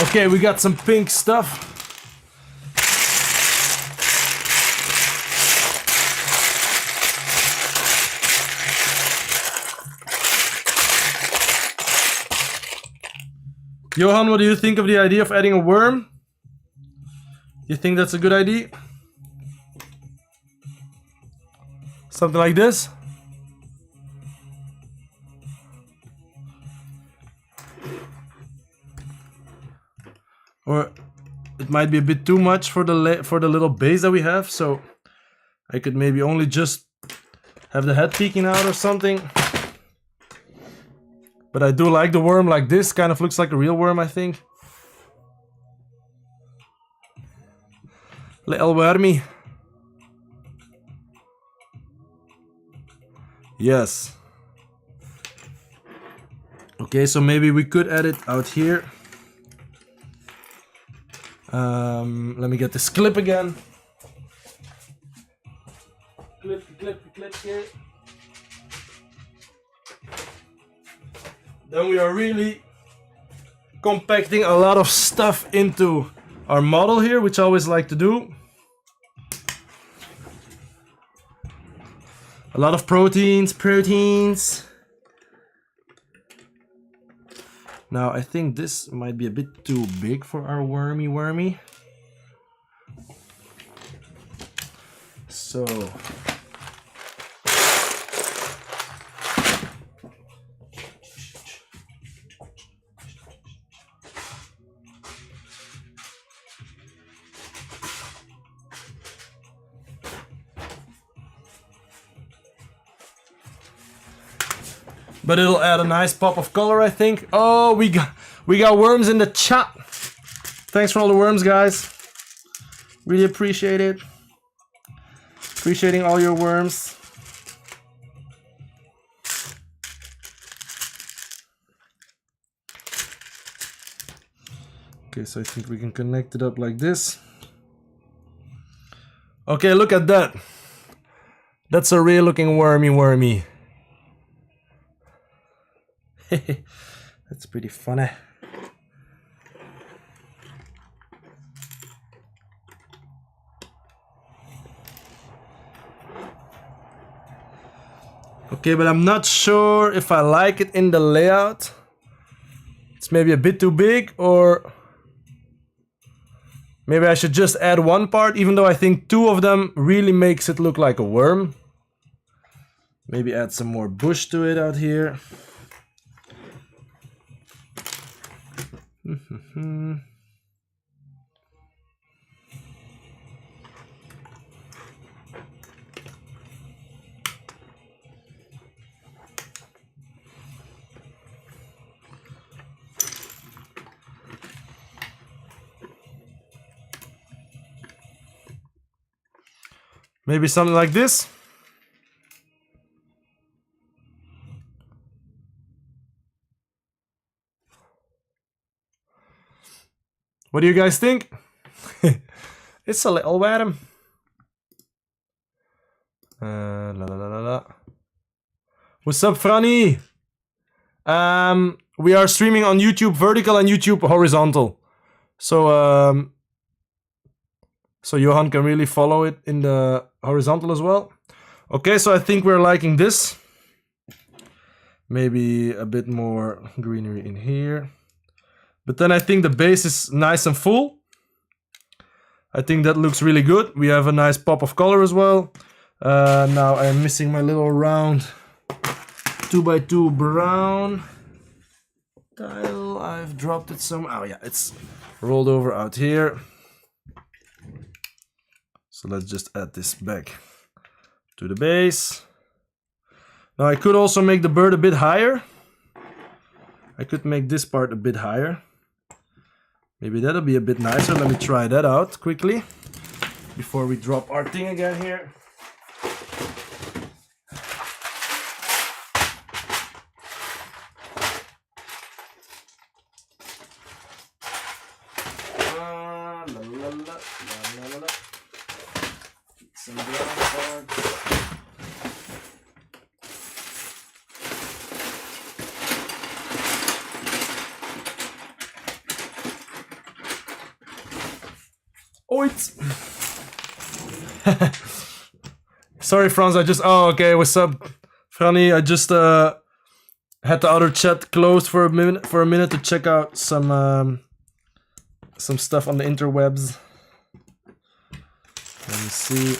Okay, we got some pink stuff. Johan, what do you think of the idea of adding a worm? You think that's a good idea? Something like this? Or it might be a bit too much for the little base that we have, so I could maybe only just have the head peeking out or something. But I do like the worm like this, kind of looks like a real worm, I think. Little wormy. Yes. Okay, so maybe we could add it out here. Let me get this clip again. Clip here. Then we are really compacting a lot of stuff into our model here, which I always like to do. A lot of proteins. Now I think this might be a bit too big for our wormy. So but it'll add a nice pop of color, I think. Oh, we got worms in the chat. Thanks for all the worms, guys. Really appreciate it. Appreciating all your worms. Okay, so I think we can connect it up like this. Okay, look at that. That's a real looking wormy. That's pretty funny. Okay, but I'm not sure if I like it in the layout. It's maybe a bit too big, or maybe I should just add one part, even though I think two of them really makes it look like a worm. Maybe add some more bush to it out here. Maybe something like this. What do you guys think? It's a little warm. What's up, Franny? We are streaming on YouTube vertical and YouTube horizontal. So so Johan can really follow it in the horizontal as well. Okay, so I think we're liking this. Maybe a bit more greenery in here. But then I think the base is nice and full. I think that looks really good. We have a nice pop of color as well. Now I'm missing my little round 2x2 brown tile. I've dropped it some. Oh yeah, it's rolled over out here. So let's just add this back to the base. Now I could also make the bird a bit higher. I could make this part a bit higher. Maybe that'll be a bit nicer. Let me try that out quickly before we drop our thing again here. Some brown cards. Oit! Sorry, Franz, I just... Oh, okay, what's up, Franny? I just had the other chat closed for a minute to check out some stuff on the interwebs. Let me see.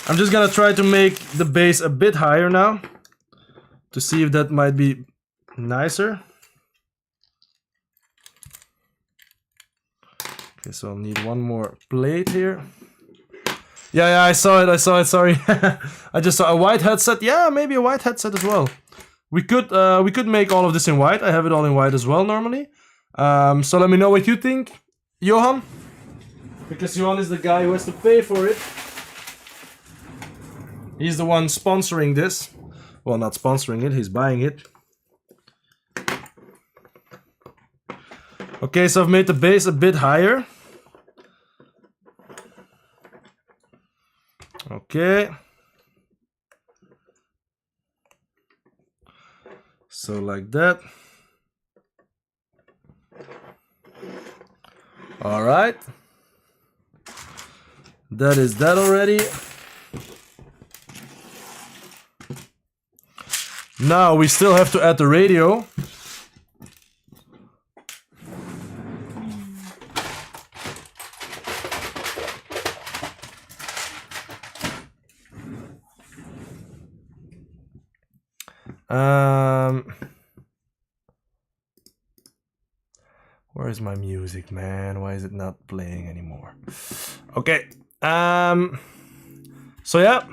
I'm just gonna try to make the base a bit higher now to see if that might be nicer. Okay, so I'll need one more plate here. Yeah, I saw it, sorry. I just saw a white headset. Yeah, maybe a white headset as well. We could make all of this in white. I have it all in white as well normally. So let me know what you think, Johan. Because Johan is the guy who has to pay for it. He's the one sponsoring this. Well, not sponsoring it, he's buying it. Okay, so I've made the base a bit higher. Okay. So like that. All right. That is that already. Now we still have to add the radio. Where's my music, man? Why is it not playing anymore? Okay. So yeah.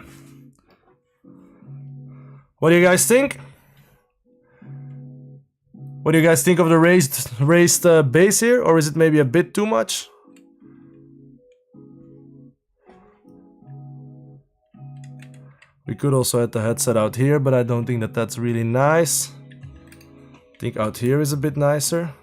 What do you guys think? What do you guys think of the raised bass here, or is it maybe a bit too much? We could also add the headset out here, but I don't think that that's really nice. I think out here is a bit nicer.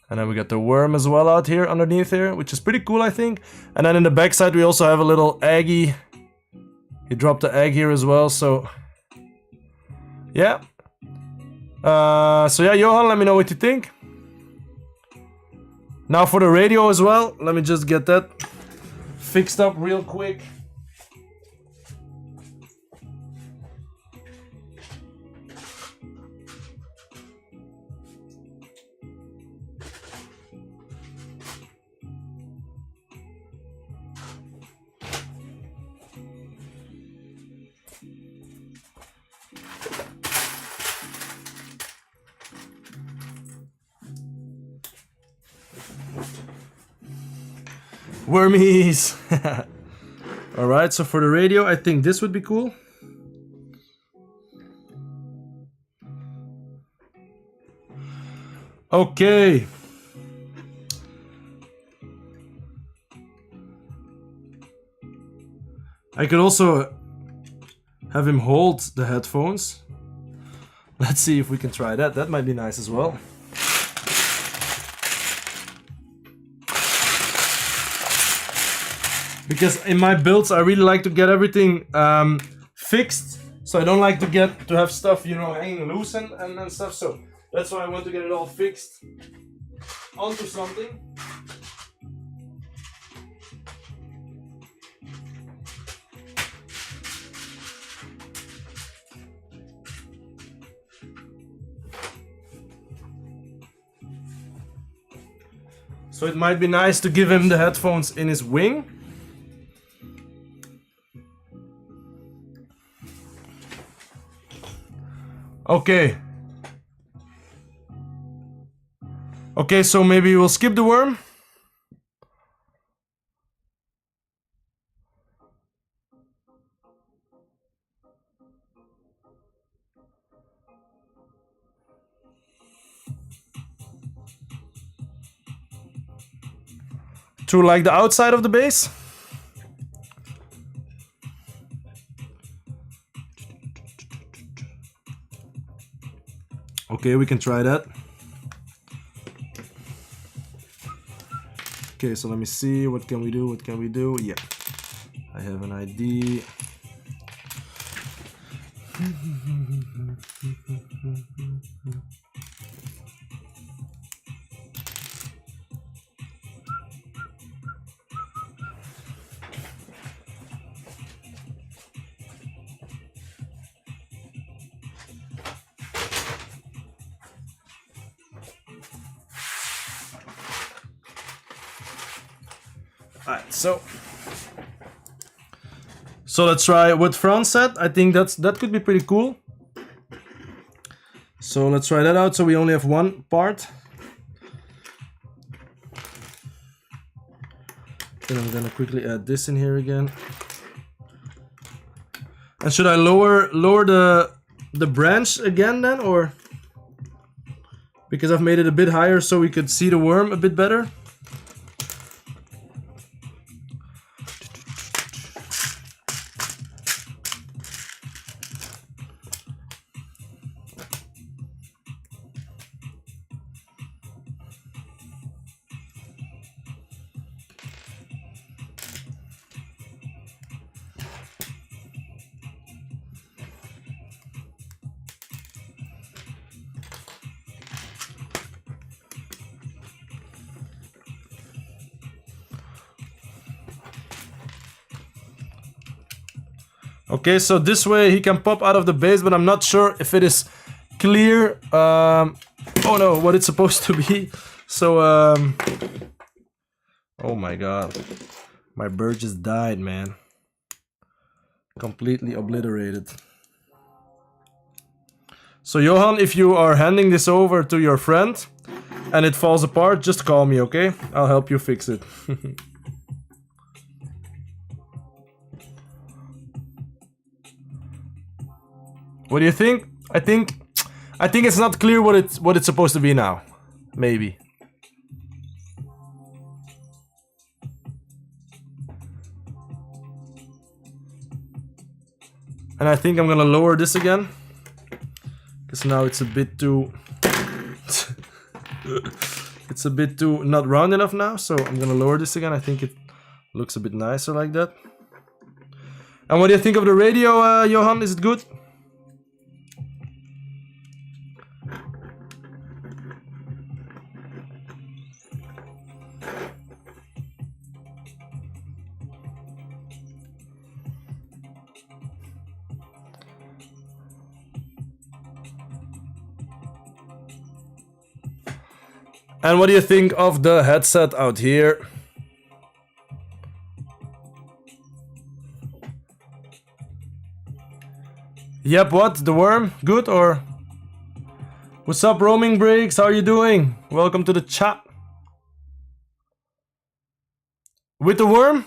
And then we got the worm as well out here underneath here, which is pretty cool, I think. And then in the backside we also have a little eggy. He dropped the egg here as well, so yeah. So yeah, Johan, let me know what you think. Now for the radio as well, let me just get that fixed up real quick. Wormies! Alright, so for the radio, I think this would be cool. Okay. I could also have him hold the headphones. Let's see if we can try that. That might be nice as well. Because in my builds, I really like to get everything fixed. So I don't like to have stuff, you know, hanging loose and stuff. So that's why I want to get it all fixed onto something. So it might be nice to give him the headphones in his wing. Okay. Okay, so maybe we'll skip the worm. To like the outside of the base. Okay, we can try that. Okay, so let me see. What can we do? What can we do? Yeah, I have an idea. Alright, so let's try what Franz said. I think that could be pretty cool. So let's try that out. So we only have one part. Then I'm gonna quickly add this in here again. And should I lower the branch again then, or because I've made it a bit higher so we could see the worm a bit better? Okay, so this way he can pop out of the base, but I'm not sure if it is clear. Oh no, what it's supposed to be. So, oh my god. My bird just died, man. Completely obliterated. So Johan, if you are handing this over to your friend and it falls apart, just call me, okay? I'll help you fix it. What do you think? I think it's not clear what it's supposed to be now. Maybe. And I think I'm gonna lower this again. Because now it's a bit too... it's a bit too not round enough now. So I'm gonna lower this again. I think it looks a bit nicer like that. And what do you think of the radio, Johan? Is it good? And what do you think of the headset out here? Yep, what? The worm? Good or? What's up, Roaming Breaks? How are you doing? Welcome to the chat. With the worm?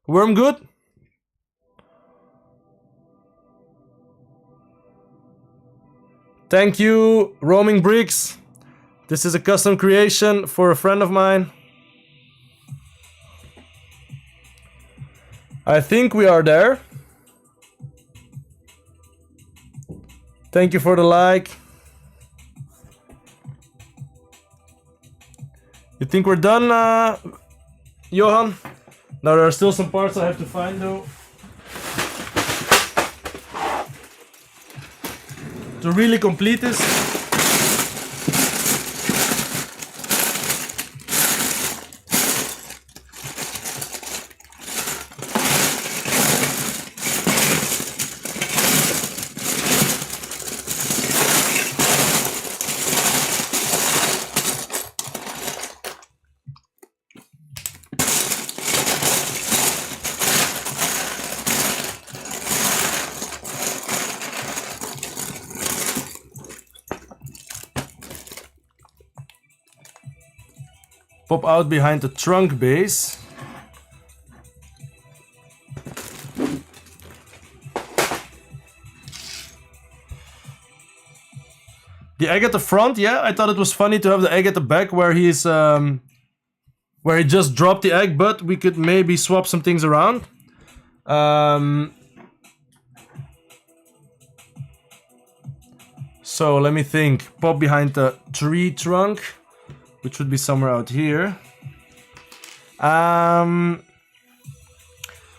Worm good? Thank you, Roaming Bricks. This is a custom creation for a friend of mine. I think we are there. Thank you for the like. You think we're done, Johan? Now there are still some parts I have to find though. To really complete this. Pop out behind the trunk base. The egg at the front, yeah, I thought it was funny to have the egg at the back where he's where he just dropped the egg, but we could maybe swap some things around. So let me think. Pop behind the tree trunk, which would be somewhere out here.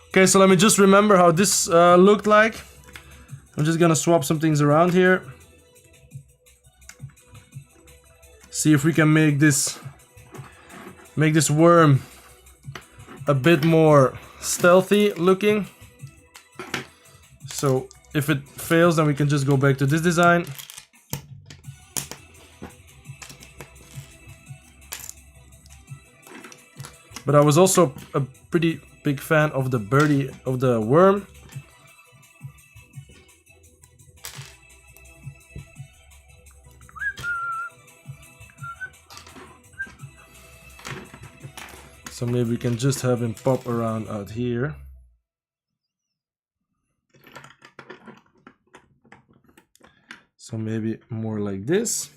Okay, so let me just remember how this looked like. I'm just gonna swap some things around here. See if we can make this worm a bit more stealthy looking. So if it fails, then we can just go back to this design. But I was also a pretty big fan of the birdie, of the worm. So maybe we can just have him pop around out here. So maybe more like this.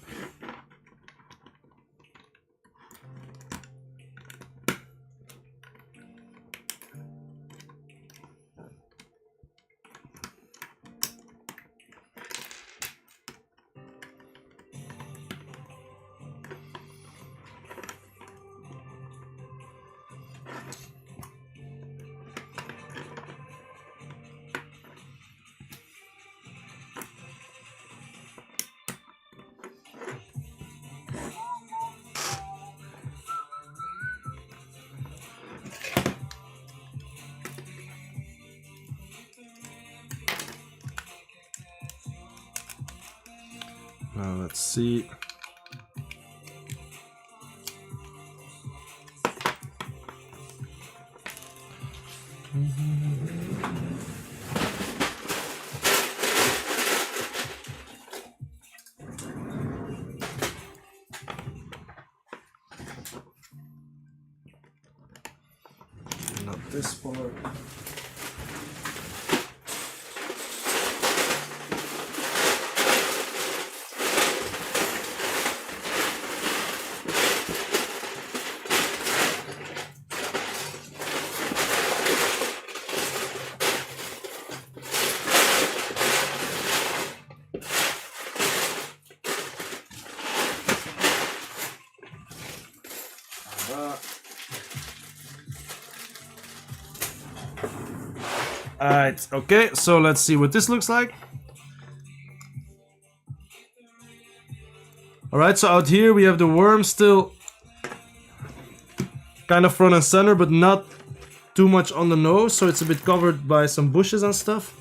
see. Not this part. Alright, okay, so let's see what this looks like. Alright, so out here we have the worm still kind of front and center, but not too much on the nose, so it's a bit covered by some bushes and stuff.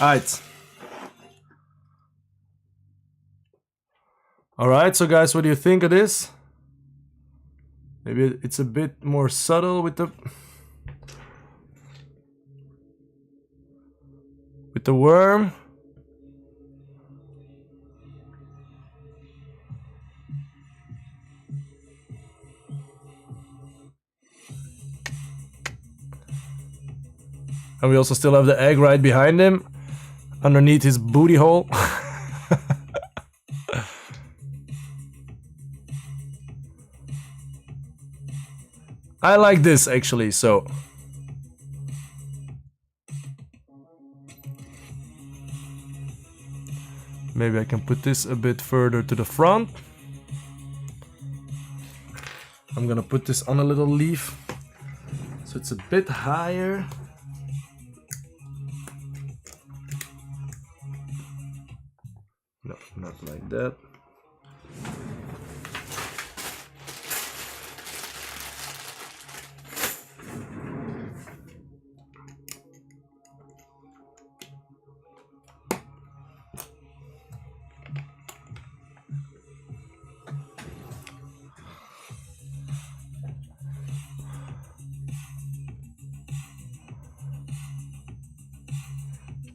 Alright. Alright, so guys, what do you think of this? Maybe it's a bit more subtle with the worm. And we also still have the egg right behind him, underneath his booty hole. I like this actually, so maybe I can put this a bit further to the front. I'm gonna put this on a little leaf so it's a bit higher. No, not like that.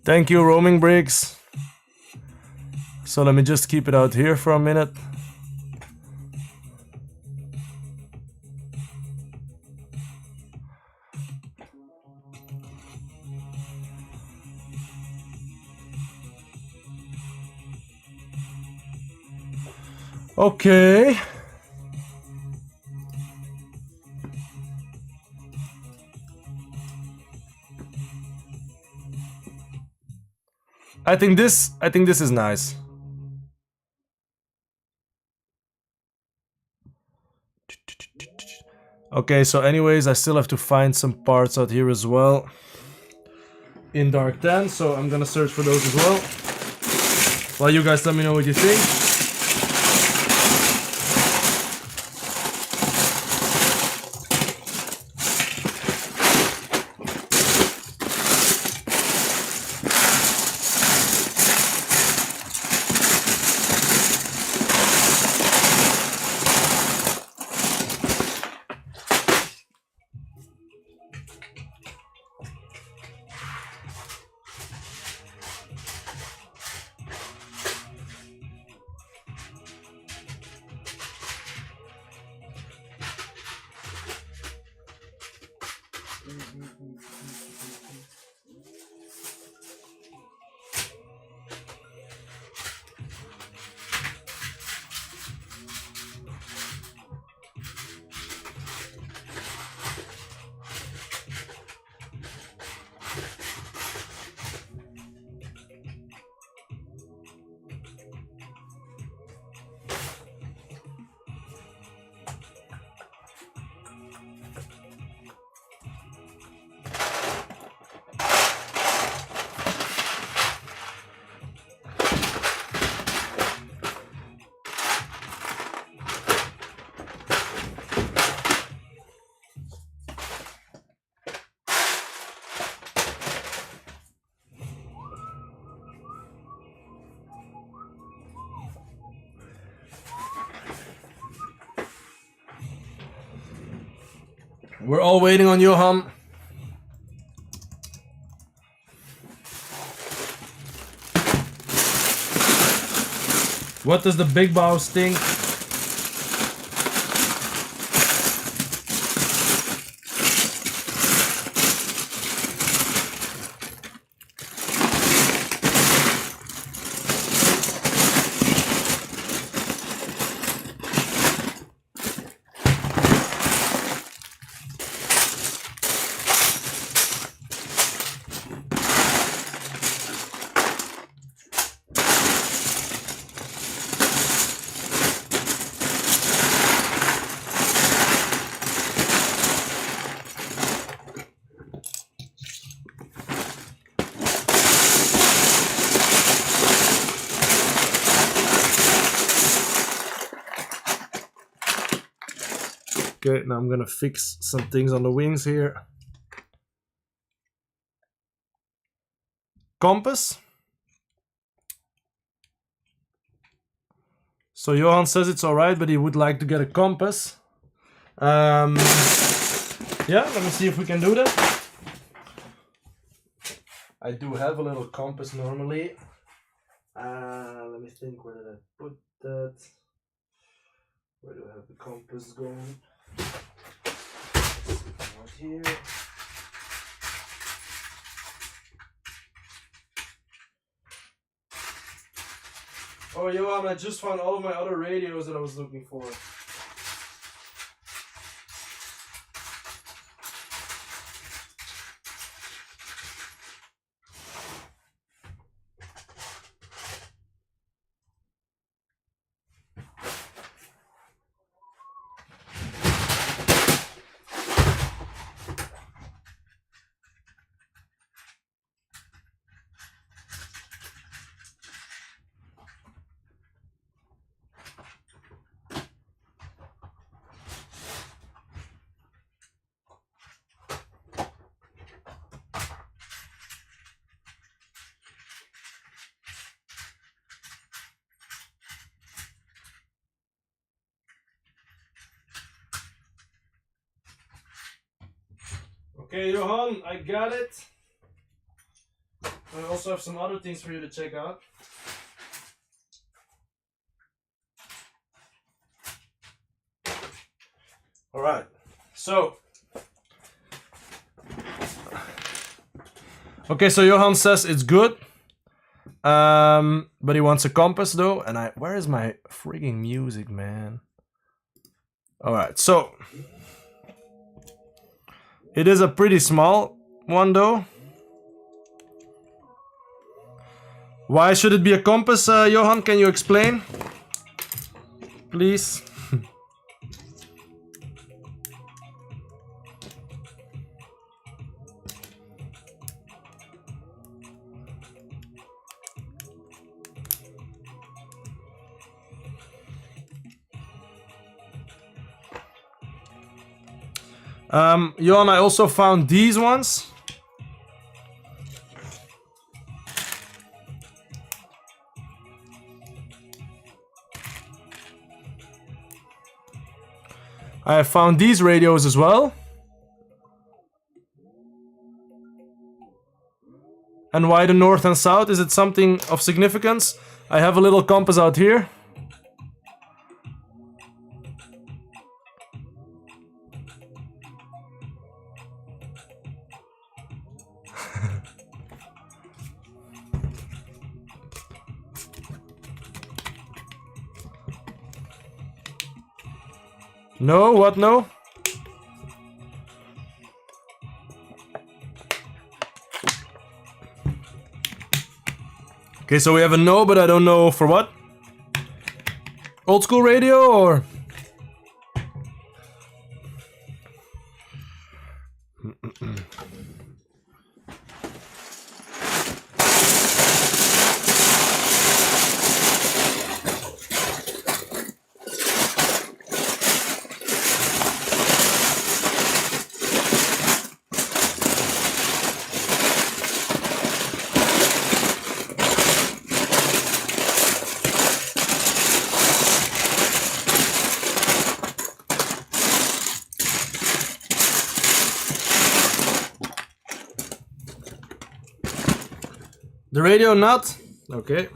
Thank you, Roaming Bricks. So let me just keep it out here for a minute. Okay. I think this is nice. Okay, so anyways, I still have to find some parts out here as well in dark tan, so I'm gonna search for those as well. While you guys let me know what you think. We're all waiting on Johan. What does the big boss think? Okay, now I'm gonna fix some things on the wings here. Compass. So Johan says it's alright, but he would like to get a compass. Yeah, let me see if we can do that. I do have a little compass normally. Let me think, where did I put that? Where do I have the compass going? Right here. Oh, Johan, I just found all of my other radios that I was looking for. Okay, Johan, I got it. I also have some other things for you to check out. Alright, so. Okay, so Johan says it's good. But he wants a compass though. And where is my freaking music, man? Alright, so. It is a pretty small one though. Why should it be a compass, Johan? Can you explain? Please. Johan, I also found these ones. I found these radios as well. And why the north and south? Is it something of significance? I have a little compass out here. No, what no? Okay, so we have a no, but I don't know for what. Old school radio or? The radio not? Okay.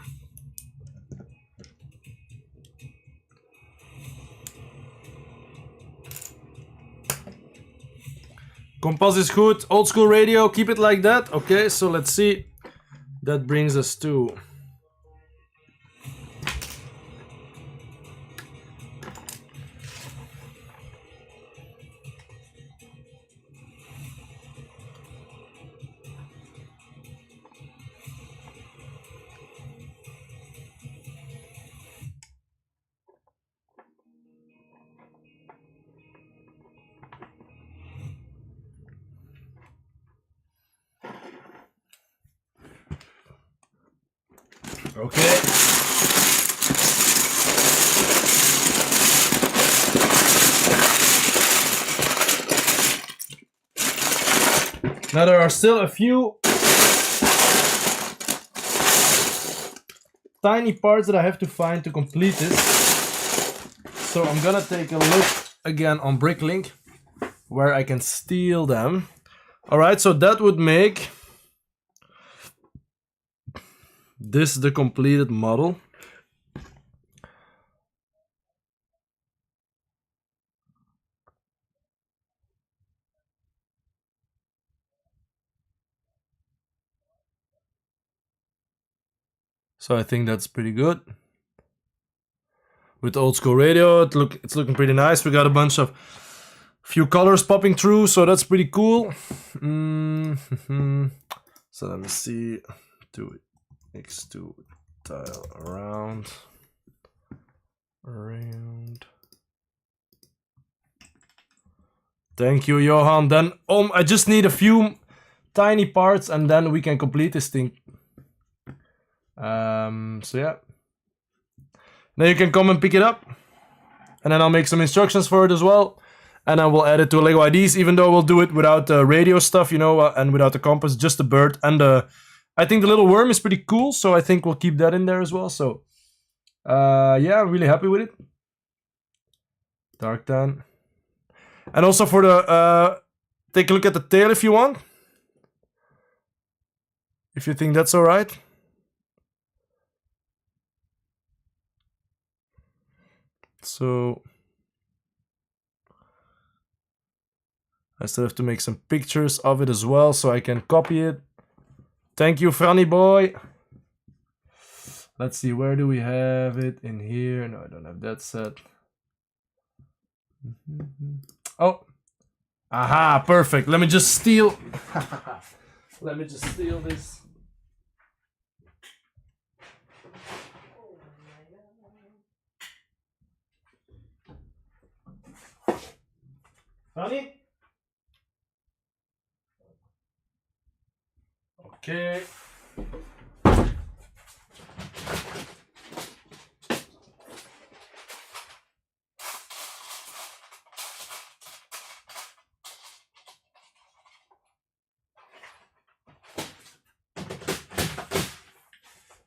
Compass is good. Old school radio, keep it like that. Okay, so let's see. That brings us to... Okay. Now there are still a few tiny parts that I have to find to complete this. So I'm gonna take a look again on BrickLink where I can steal them. Alright, so that would make this the completed model. So I think that's pretty good. With old school radio, it's looking pretty nice. We got a bunch of few colors popping through, so that's pretty cool. So let me see. Do it. X2 tile around. Thank you, Johan. Then I just need a few tiny parts and then we can complete this thing. So yeah. Then you can come and pick it up. And then I'll make some instructions for it as well. And I will add it to Lego IDs, even though we'll do it without the radio stuff, you know, and without the compass, just the bird and the... I think the little worm is pretty cool, so I think we'll keep that in there as well. So, yeah, I'm really happy with it. Dark tan. And also for the... take a look at the tail if you want. If you think that's alright. So... I still have to make some pictures of it as well, so I can copy it. Thank you, Franny boy. Let's see, where do we have it? In here. No, I don't have that set. Oh. Aha, perfect. Let me just steal. Let me just steal this. Franny? Okay.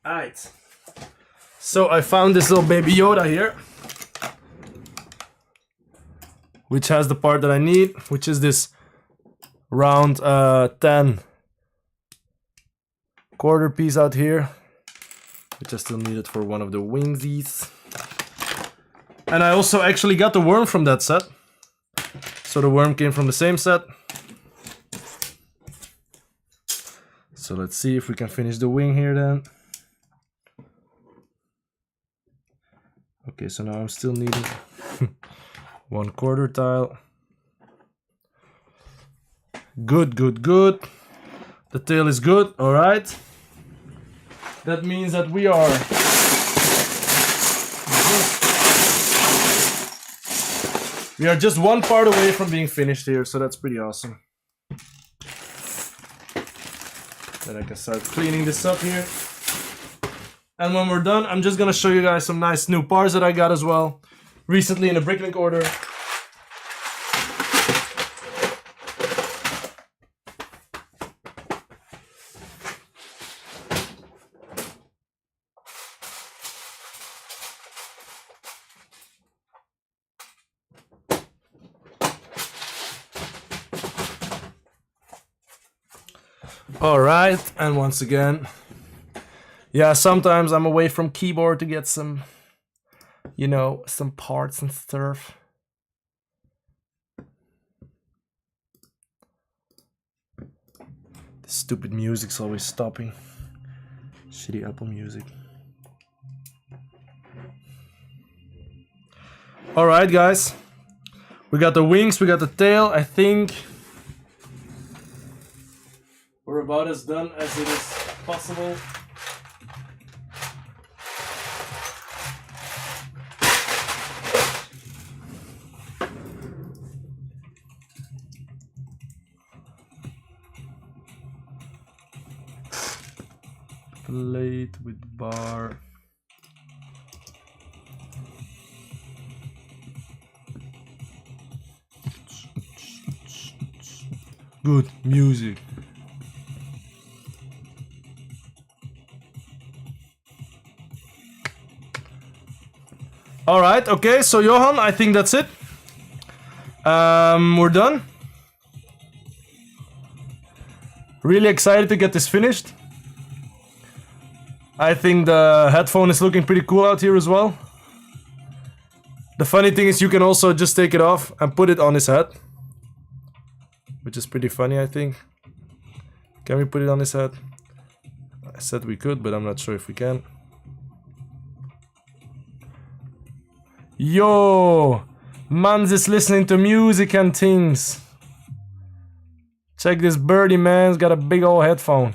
Alright. So I found this little baby Yoda here, which has the part that I need, which is this round 10 quarter piece out here, which I still needed for one of the wingsies. And I also actually got the worm from that set. So the worm came from the same set. So let's see if we can finish the wing here then. Okay, so now I'm still needing 1/4 tile. Good, good, good. The tail is good, alright. That means that we are just one part away from being finished here, so that's pretty awesome. Then I can start cleaning this up here. And when we're done, I'm just gonna show you guys some nice new parts that I got as well recently in a BrickLink order. Alright, and once again, Yeah, sometimes I'm away from keyboard to get some, you know, some parts and stuff. The stupid music's always stopping. Shitty Apple Music. Alright, guys. We got the wings, we got the tail. I think we're about as done as it is possible. Plate with bar. Good music. All right, okay, so Johan, I think that's it. We're done. Really excited to get this finished. I think the headphone is looking pretty cool out here as well. The funny thing is you can also just take it off and put it on his head. Which is pretty funny, I think. Can we put it on his head? I said we could, but I'm not sure if we can. Yo! Man's is listening to music and things. Check this Birdie, man's got a big old headphone.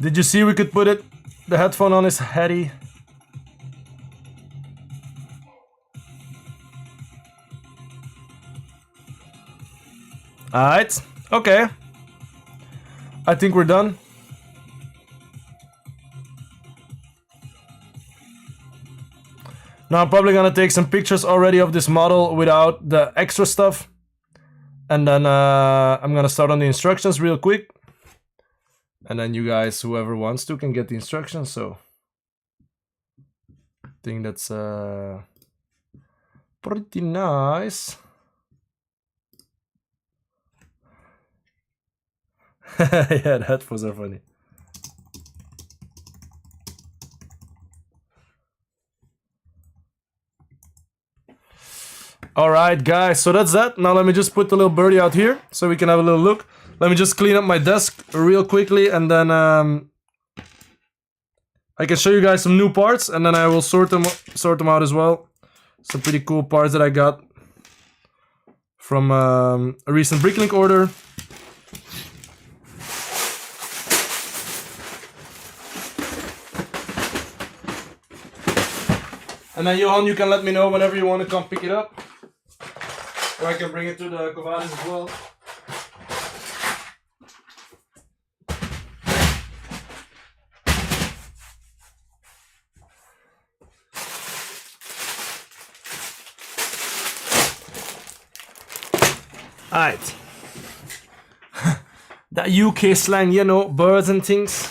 Did you see we could put the headphone on his heady? Alright, okay. I think we're done. Now I'm probably gonna take some pictures already of this model without the extra stuff. And then I'm gonna start on the instructions real quick. And then you guys, whoever wants to, can get the instructions. So I think that's pretty nice. Yeah, the headphones are funny. Alright guys, so that's that. Now let me just put the little Birdie out here so we can have a little look. Let me just clean up my desk real quickly and then I can show you guys some new parts and then I will sort them out as well. Some pretty cool parts that I got from a recent BrickLink order. And then Johan, you can let me know whenever you want to come pick it up. Or I can bring it to the Covadis as well. Alright. That UK slang, you know, birds and things.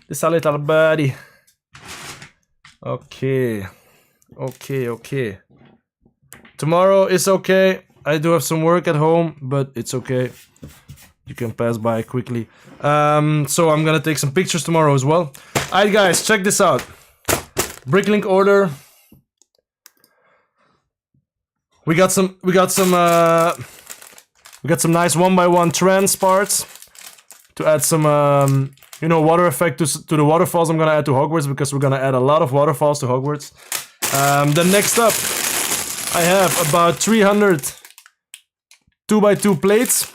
This is a little birdie. Okay. Okay. Tomorrow is okay. I do have some work at home, but it's okay. You can pass by quickly. So I'm gonna take some pictures tomorrow as well. Alright guys, check this out. BrickLink order. We got some nice 1x1 trans parts to add some you know, water effect to the waterfalls I'm gonna add to Hogwarts, because we're gonna add a lot of waterfalls to Hogwarts. Then next up, I have about 300 2x2 plates.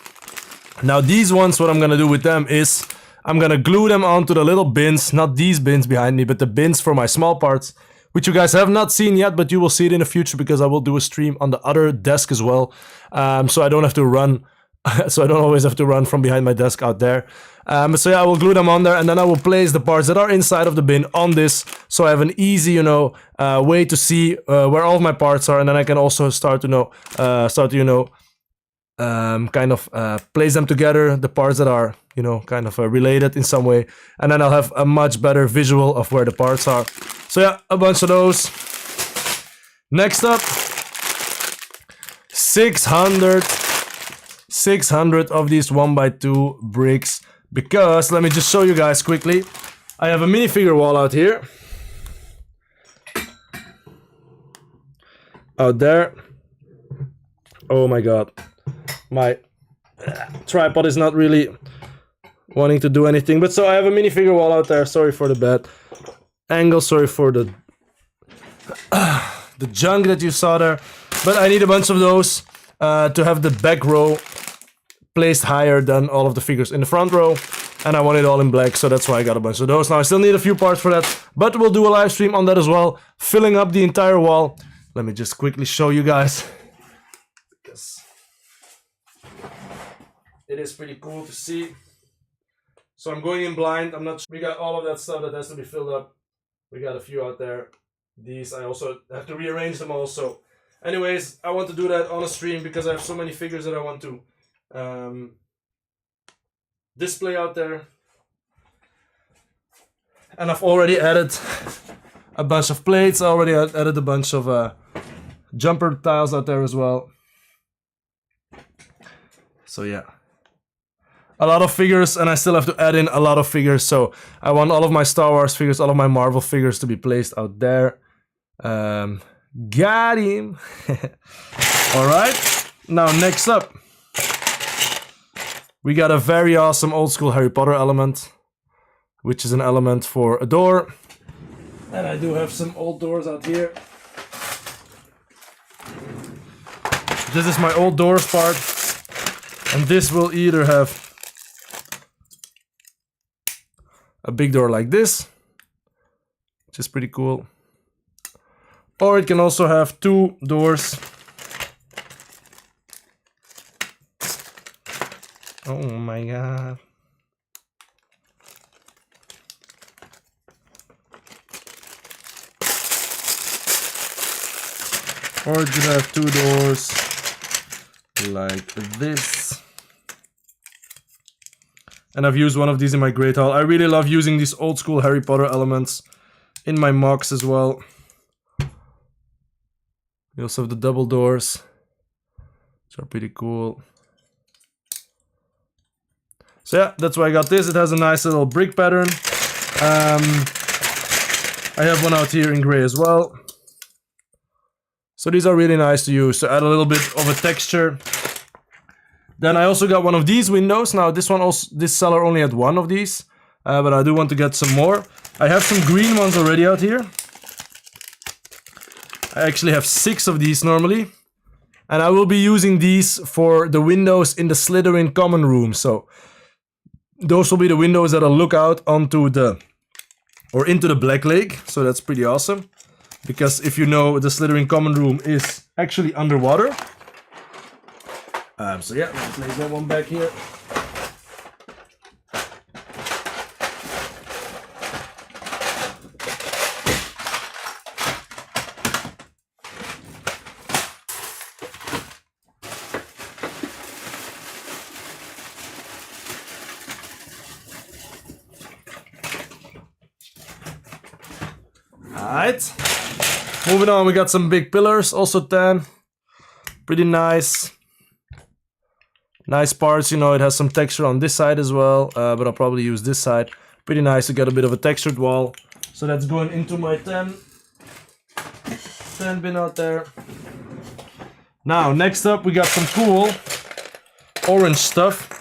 Now these ones, what I'm gonna do with them is I'm gonna glue them onto the little bins, not these bins behind me, but the bins for my small parts, which you guys have not seen yet, but you will see it in the future because I will do a stream on the other desk as well. So I don't have to run, so I don't always have to run from behind my desk out there. So yeah, I will glue them on there and then I will place the parts that are inside of the bin on this. So I have an easy, you know, way to see where all of my parts are. And then I can also start to kind of place them together, the parts that are, you know, kind of related in some way. And then I'll have a much better visual of where the parts are. So yeah, a bunch of those. Next up, 600 of these 1x2 bricks, because let me just show you guys quickly. I have a minifigure wall out here. Out there. Oh my god. My tripod is not really wanting to do anything. But so I have a minifigure wall out there. Sorry for the bad angle. Sorry for the junk that you saw there. But I need a bunch of those to have the back row placed higher than all of the figures in the front row. And I want it all in black, so that's why I got a bunch of those. Now I still need a few parts for that, but we'll do a live stream on that as well, filling up the entire wall. Let me just quickly show you guys, because it is pretty cool to see. So I'm going in blind. I'm not sure. We got all of that stuff that has to be filled up. We got a few out there. These I also have to rearrange them also. Anyways, I want to do that on a stream because I have so many figures that I want to display out there. And I've already added a bunch of plates. I already added a bunch of jumper tiles out there as well. So yeah, a lot of figures, and I still have to add in a lot of figures. So I want all of my Star Wars figures, all of my Marvel figures to be placed out there. Got him. All right, now next up, we got a very awesome old school Harry Potter element, which is an element for a door. And I do have some old doors out here. This is my old doors part. And this will either have a big door like this, which is pretty cool. Or it can also have two doors. Oh my god. Or it could have two doors like this. And I've used one of these in my Great Hall. I really love using these old school Harry Potter elements in my MOCs as well. We also have the double doors, which are pretty cool. So yeah, that's why I got this. It has a nice little brick pattern. I have one out here in gray as well. So these are really nice to use, to add a little bit of a texture. Then I also got one of these windows. Now this seller only had one of these, but I do want to get some more. I have some green ones already out here. I actually have 6 of these normally. And I will be using these for the windows in the Slytherin common room. So those will be the windows that'll look out onto the, or into the Black Lake. So that's pretty awesome. Because if you know, the Slytherin common room is actually underwater. So yeah, let's place that one back here. Alright. Moving on, we got some big pillars, also 10. Pretty nice. Nice parts, you know, it has some texture on this side as well, but I'll probably use this side. Pretty nice to get a bit of a textured wall. So that's going into my 10 bin out there. Now, next up, we got some cool orange stuff.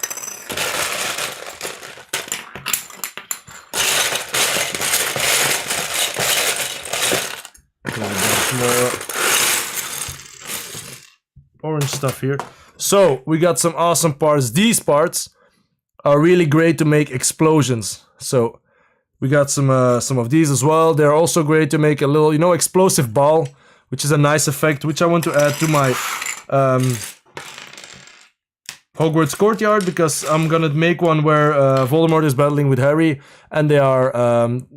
More orange stuff here. So we got some awesome parts. These parts are really great to make explosions. So we got some of these as well. They're also great to make a little, you know, explosive ball, which is a nice effect, which I want to add to my Hogwarts courtyard, because I'm gonna make one where Voldemort is battling with Harry, and they are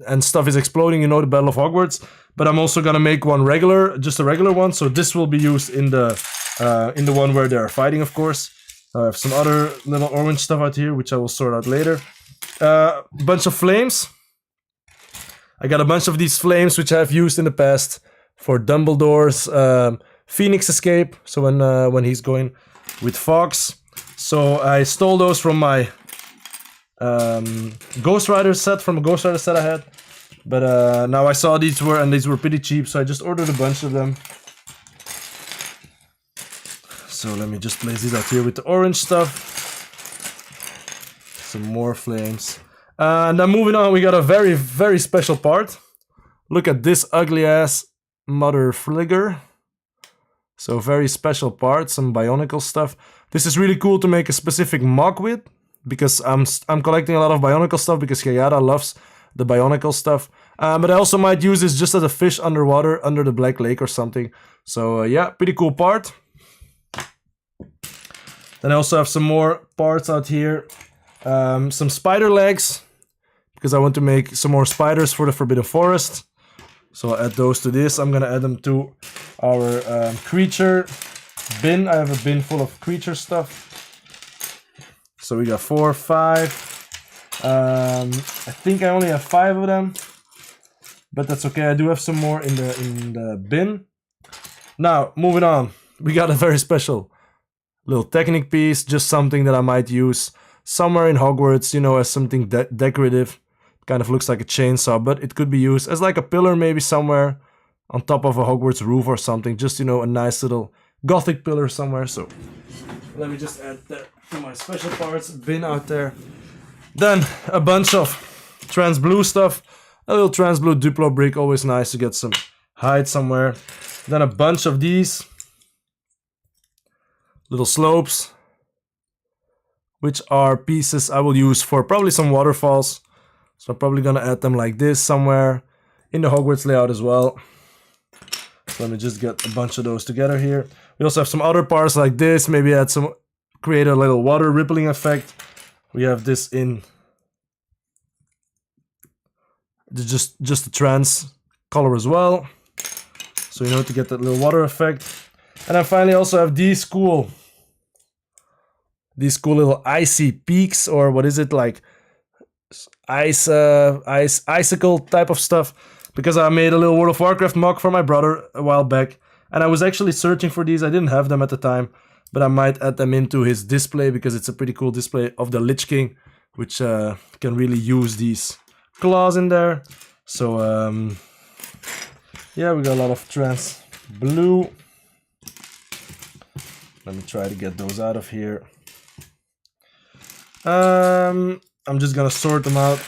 and stuff is exploding. You know, the Battle of Hogwarts. But I'm also gonna make one regular, just a regular one. So this will be used in the one where they are fighting, of course. I have some other little orange stuff out here, which I will sort out later. Bunch of flames. I got a bunch of these flames, which I've used in the past for Dumbledore's Phoenix Escape. So when he's going with Fox. So I stole those from my Ghost Rider set, from a Ghost Rider set I had. But now I saw these were pretty cheap, so I just ordered a bunch of them. So let me just place these out here with the orange stuff. Some more flames. And then moving on, we got a very, very special part. Look at this ugly ass Mother Fligger. So very special part, some Bionicle stuff. This is really cool to make a specific MOC with, because I'm collecting a lot of Bionicle stuff because Kayada loves the Bionicle stuff. But I also might use this just as a fish underwater under the Black Lake or something. So yeah, pretty cool part. Then I also have some more parts out here. Some spider legs, because I want to make some more spiders for the Forbidden Forest. So I'll add those to this. I'm gonna add them to our creature bin. I have a bin full of creature stuff. So we got 4, 5. I think I only have 5 of them, but that's okay. I do have some more in the bin. Now moving on, we got a very special little Technic piece, just something that I might use somewhere in Hogwarts, you know, as something decorative. Kind of looks like a chainsaw, but it could be used as like a pillar maybe somewhere on top of a Hogwarts roof or something. Just, you know, a nice little gothic pillar somewhere. So let me just add that to my special parts bin out there. Then a bunch of trans blue stuff. A little trans blue Duplo brick, always nice to get some hide somewhere. Then a bunch of these little slopes, which are pieces I will use for probably some waterfalls. So I'm probably gonna add them like this somewhere in the Hogwarts layout as well. So let me just get a bunch of those together here. We also have some other parts like this, maybe add some, create a little water rippling effect. We have this in just a trans color as well. So you know, to get that little water effect. And I finally also have these cool little icy peaks, or what is it, like icicle type of stuff, because I made a little World of Warcraft MOC for my brother a while back, and I was actually searching for these. I didn't have them at the time, but I might add them into his display because it's a pretty cool display of the Lich King, which can really use these claws in there. So yeah, we got a lot of trans blue. Let me try to get those out of here. I'm just gonna sort them out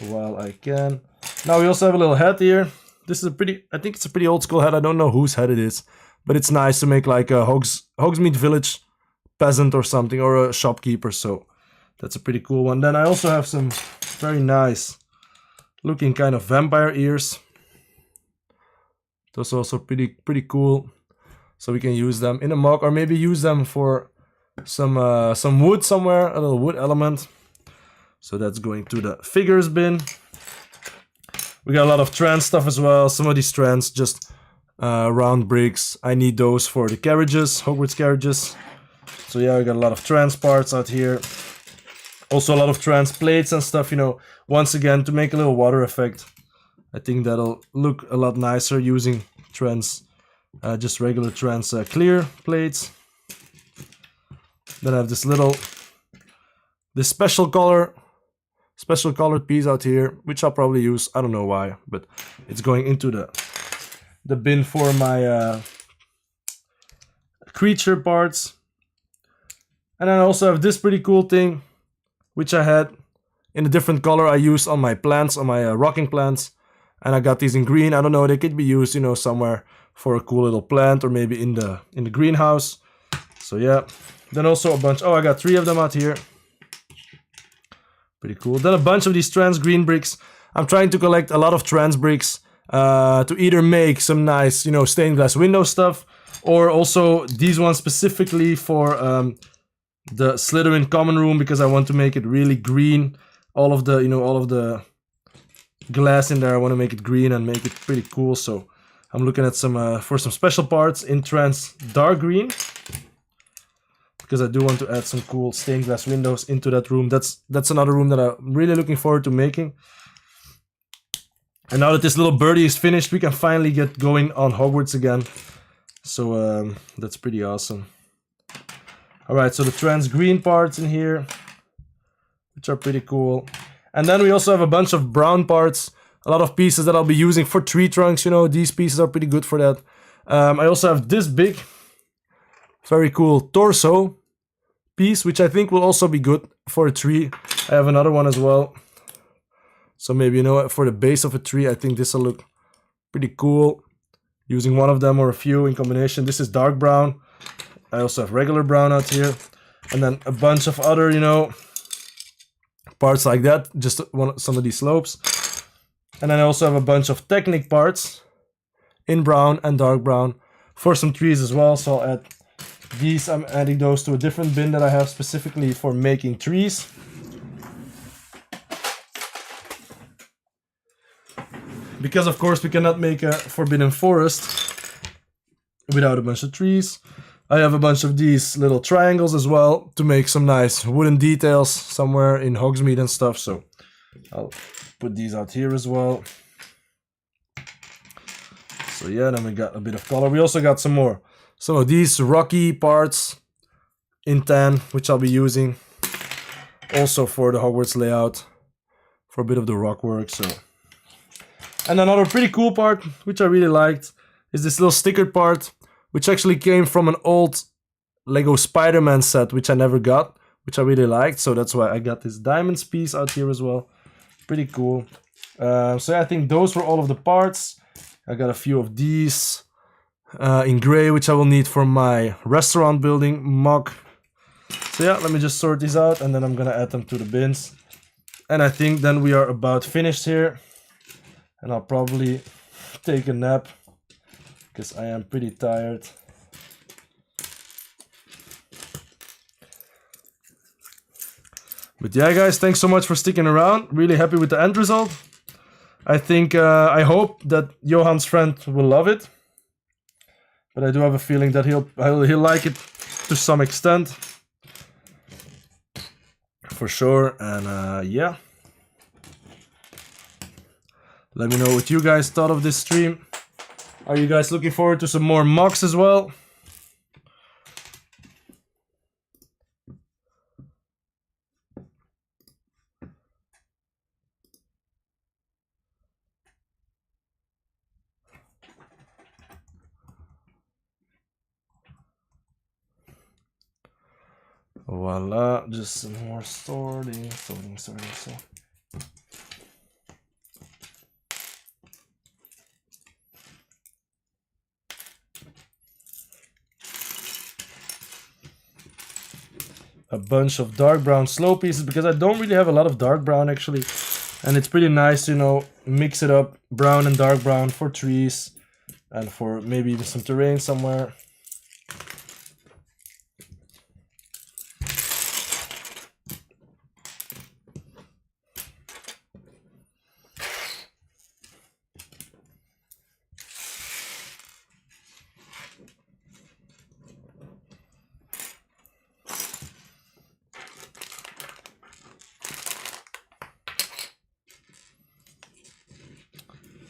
while I can. Now we also have a little hat here. This is a pretty, I think it's a pretty old school hat. I don't know whose hat it is, but it's nice to make like a Hogsmeade Village peasant or something, or a shopkeeper. So that's a pretty cool one. Then I also have some very nice looking kind of vampire ears. Those are also pretty cool. So we can use them in a MOC, or maybe use them for some wood somewhere, a little wood element. So that's going to the figures bin. We got a lot of trans stuff as well. Some of these trans just round bricks. I need those for the carriages, Hogwarts carriages. So yeah, we got a lot of trans parts out here. Also a lot of trans plates and stuff, you know, once again to make a little water effect. I think that'll look a lot nicer using trans, just regular trans clear plates. Then I have this special colored piece out here, which I'll probably use. I don't know why, but it's going into the bin for my creature parts. And then I also have this pretty cool thing, which I had in a different color I used on my plants, on my rocking plants. And I got these in green. I don't know, they could be used, you know, somewhere for a cool little plant, or maybe in the greenhouse. So yeah. Then also a bunch, oh, I got 3 of them out here. Pretty cool. Then a bunch of these trans green bricks. I'm trying to collect a lot of trans bricks to either make some nice, you know, stained glass window stuff, or also these ones specifically for the Slytherin common room, because I want to make it really green. All of the, you know, all of the glass in there, I want to make it green and make it pretty cool. So I'm looking at some for some special parts in trans dark green, because I do want to add some cool stained glass windows into that room. That's another room that I'm really looking forward to making. And now that this little birdie is finished, we can finally get going on Hogwarts again. So that's pretty awesome. Alright, so the trans green parts in here, which are pretty cool. And then we also have a bunch of brown parts, a lot of pieces that I'll be using for tree trunks, you know, these pieces are pretty good for that. I also have this big, very cool torso piece, which I think will also be good for a tree. I have another one as well. So maybe, you know, for the base of a tree, I think this will look pretty cool. Using one of them or a few in combination. This is dark brown. I also have regular brown out here. And then a bunch of other, you know, parts like that. Just some of these slopes. And then I also have a bunch of Technic parts in brown and dark brown for some trees as well. So I'll add these. I'm adding those to a different bin that I have specifically for making trees. Because of course we cannot make a forbidden forest without a bunch of trees. I have a bunch of these little triangles as well to make some nice wooden details somewhere in Hogsmeade and stuff. So I'll put these out here as well. So yeah, then we got a bit of color. We also got some of these rocky parts in tan, which I'll be using also for the Hogwarts layout, for a bit of the rock work. So, and another pretty cool part, which I really liked, is this little stickered part, which actually came from an old Lego Spider-Man set, which I never got, which I really liked. So that's why I got this diamonds piece out here as well. Pretty cool. So yeah, I think those were all of the parts. I got a few of these in gray, which I will need for my restaurant building MOC. So yeah, let me just sort these out and then I'm gonna add them to the bins. And I think then we are about finished here. And I'll probably take a nap because I am pretty tired. But yeah, guys, thanks so much for sticking around. Really happy with the end result. I think, I hope that Johan's friend will love it. But I do have a feeling that he'll like it to some extent. For sure, and yeah. Let me know what you guys thought of this stream. Are you guys looking forward to some more MOCs as well? Voila, just some more sorting. So. A bunch of dark brown slope pieces, because I don't really have a lot of dark brown actually. And it's pretty nice, you know, mix it up, brown and dark brown for trees and for maybe even some terrain somewhere.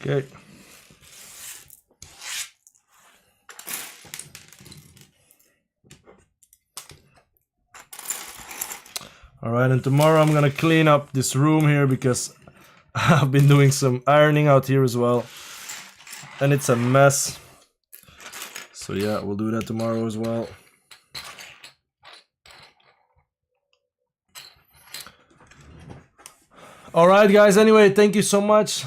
Okay. All right, and tomorrow I'm gonna clean up this room here because I've been doing some ironing out here as well. And it's a mess. So yeah, we'll do that tomorrow as well. All right, guys, anyway, thank you so much.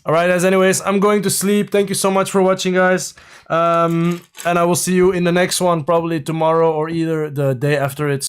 All right, guys, anyways, I'm going to sleep. Thank you so much for watching, guys. And I will see you in the next one, probably tomorrow or either the day after it.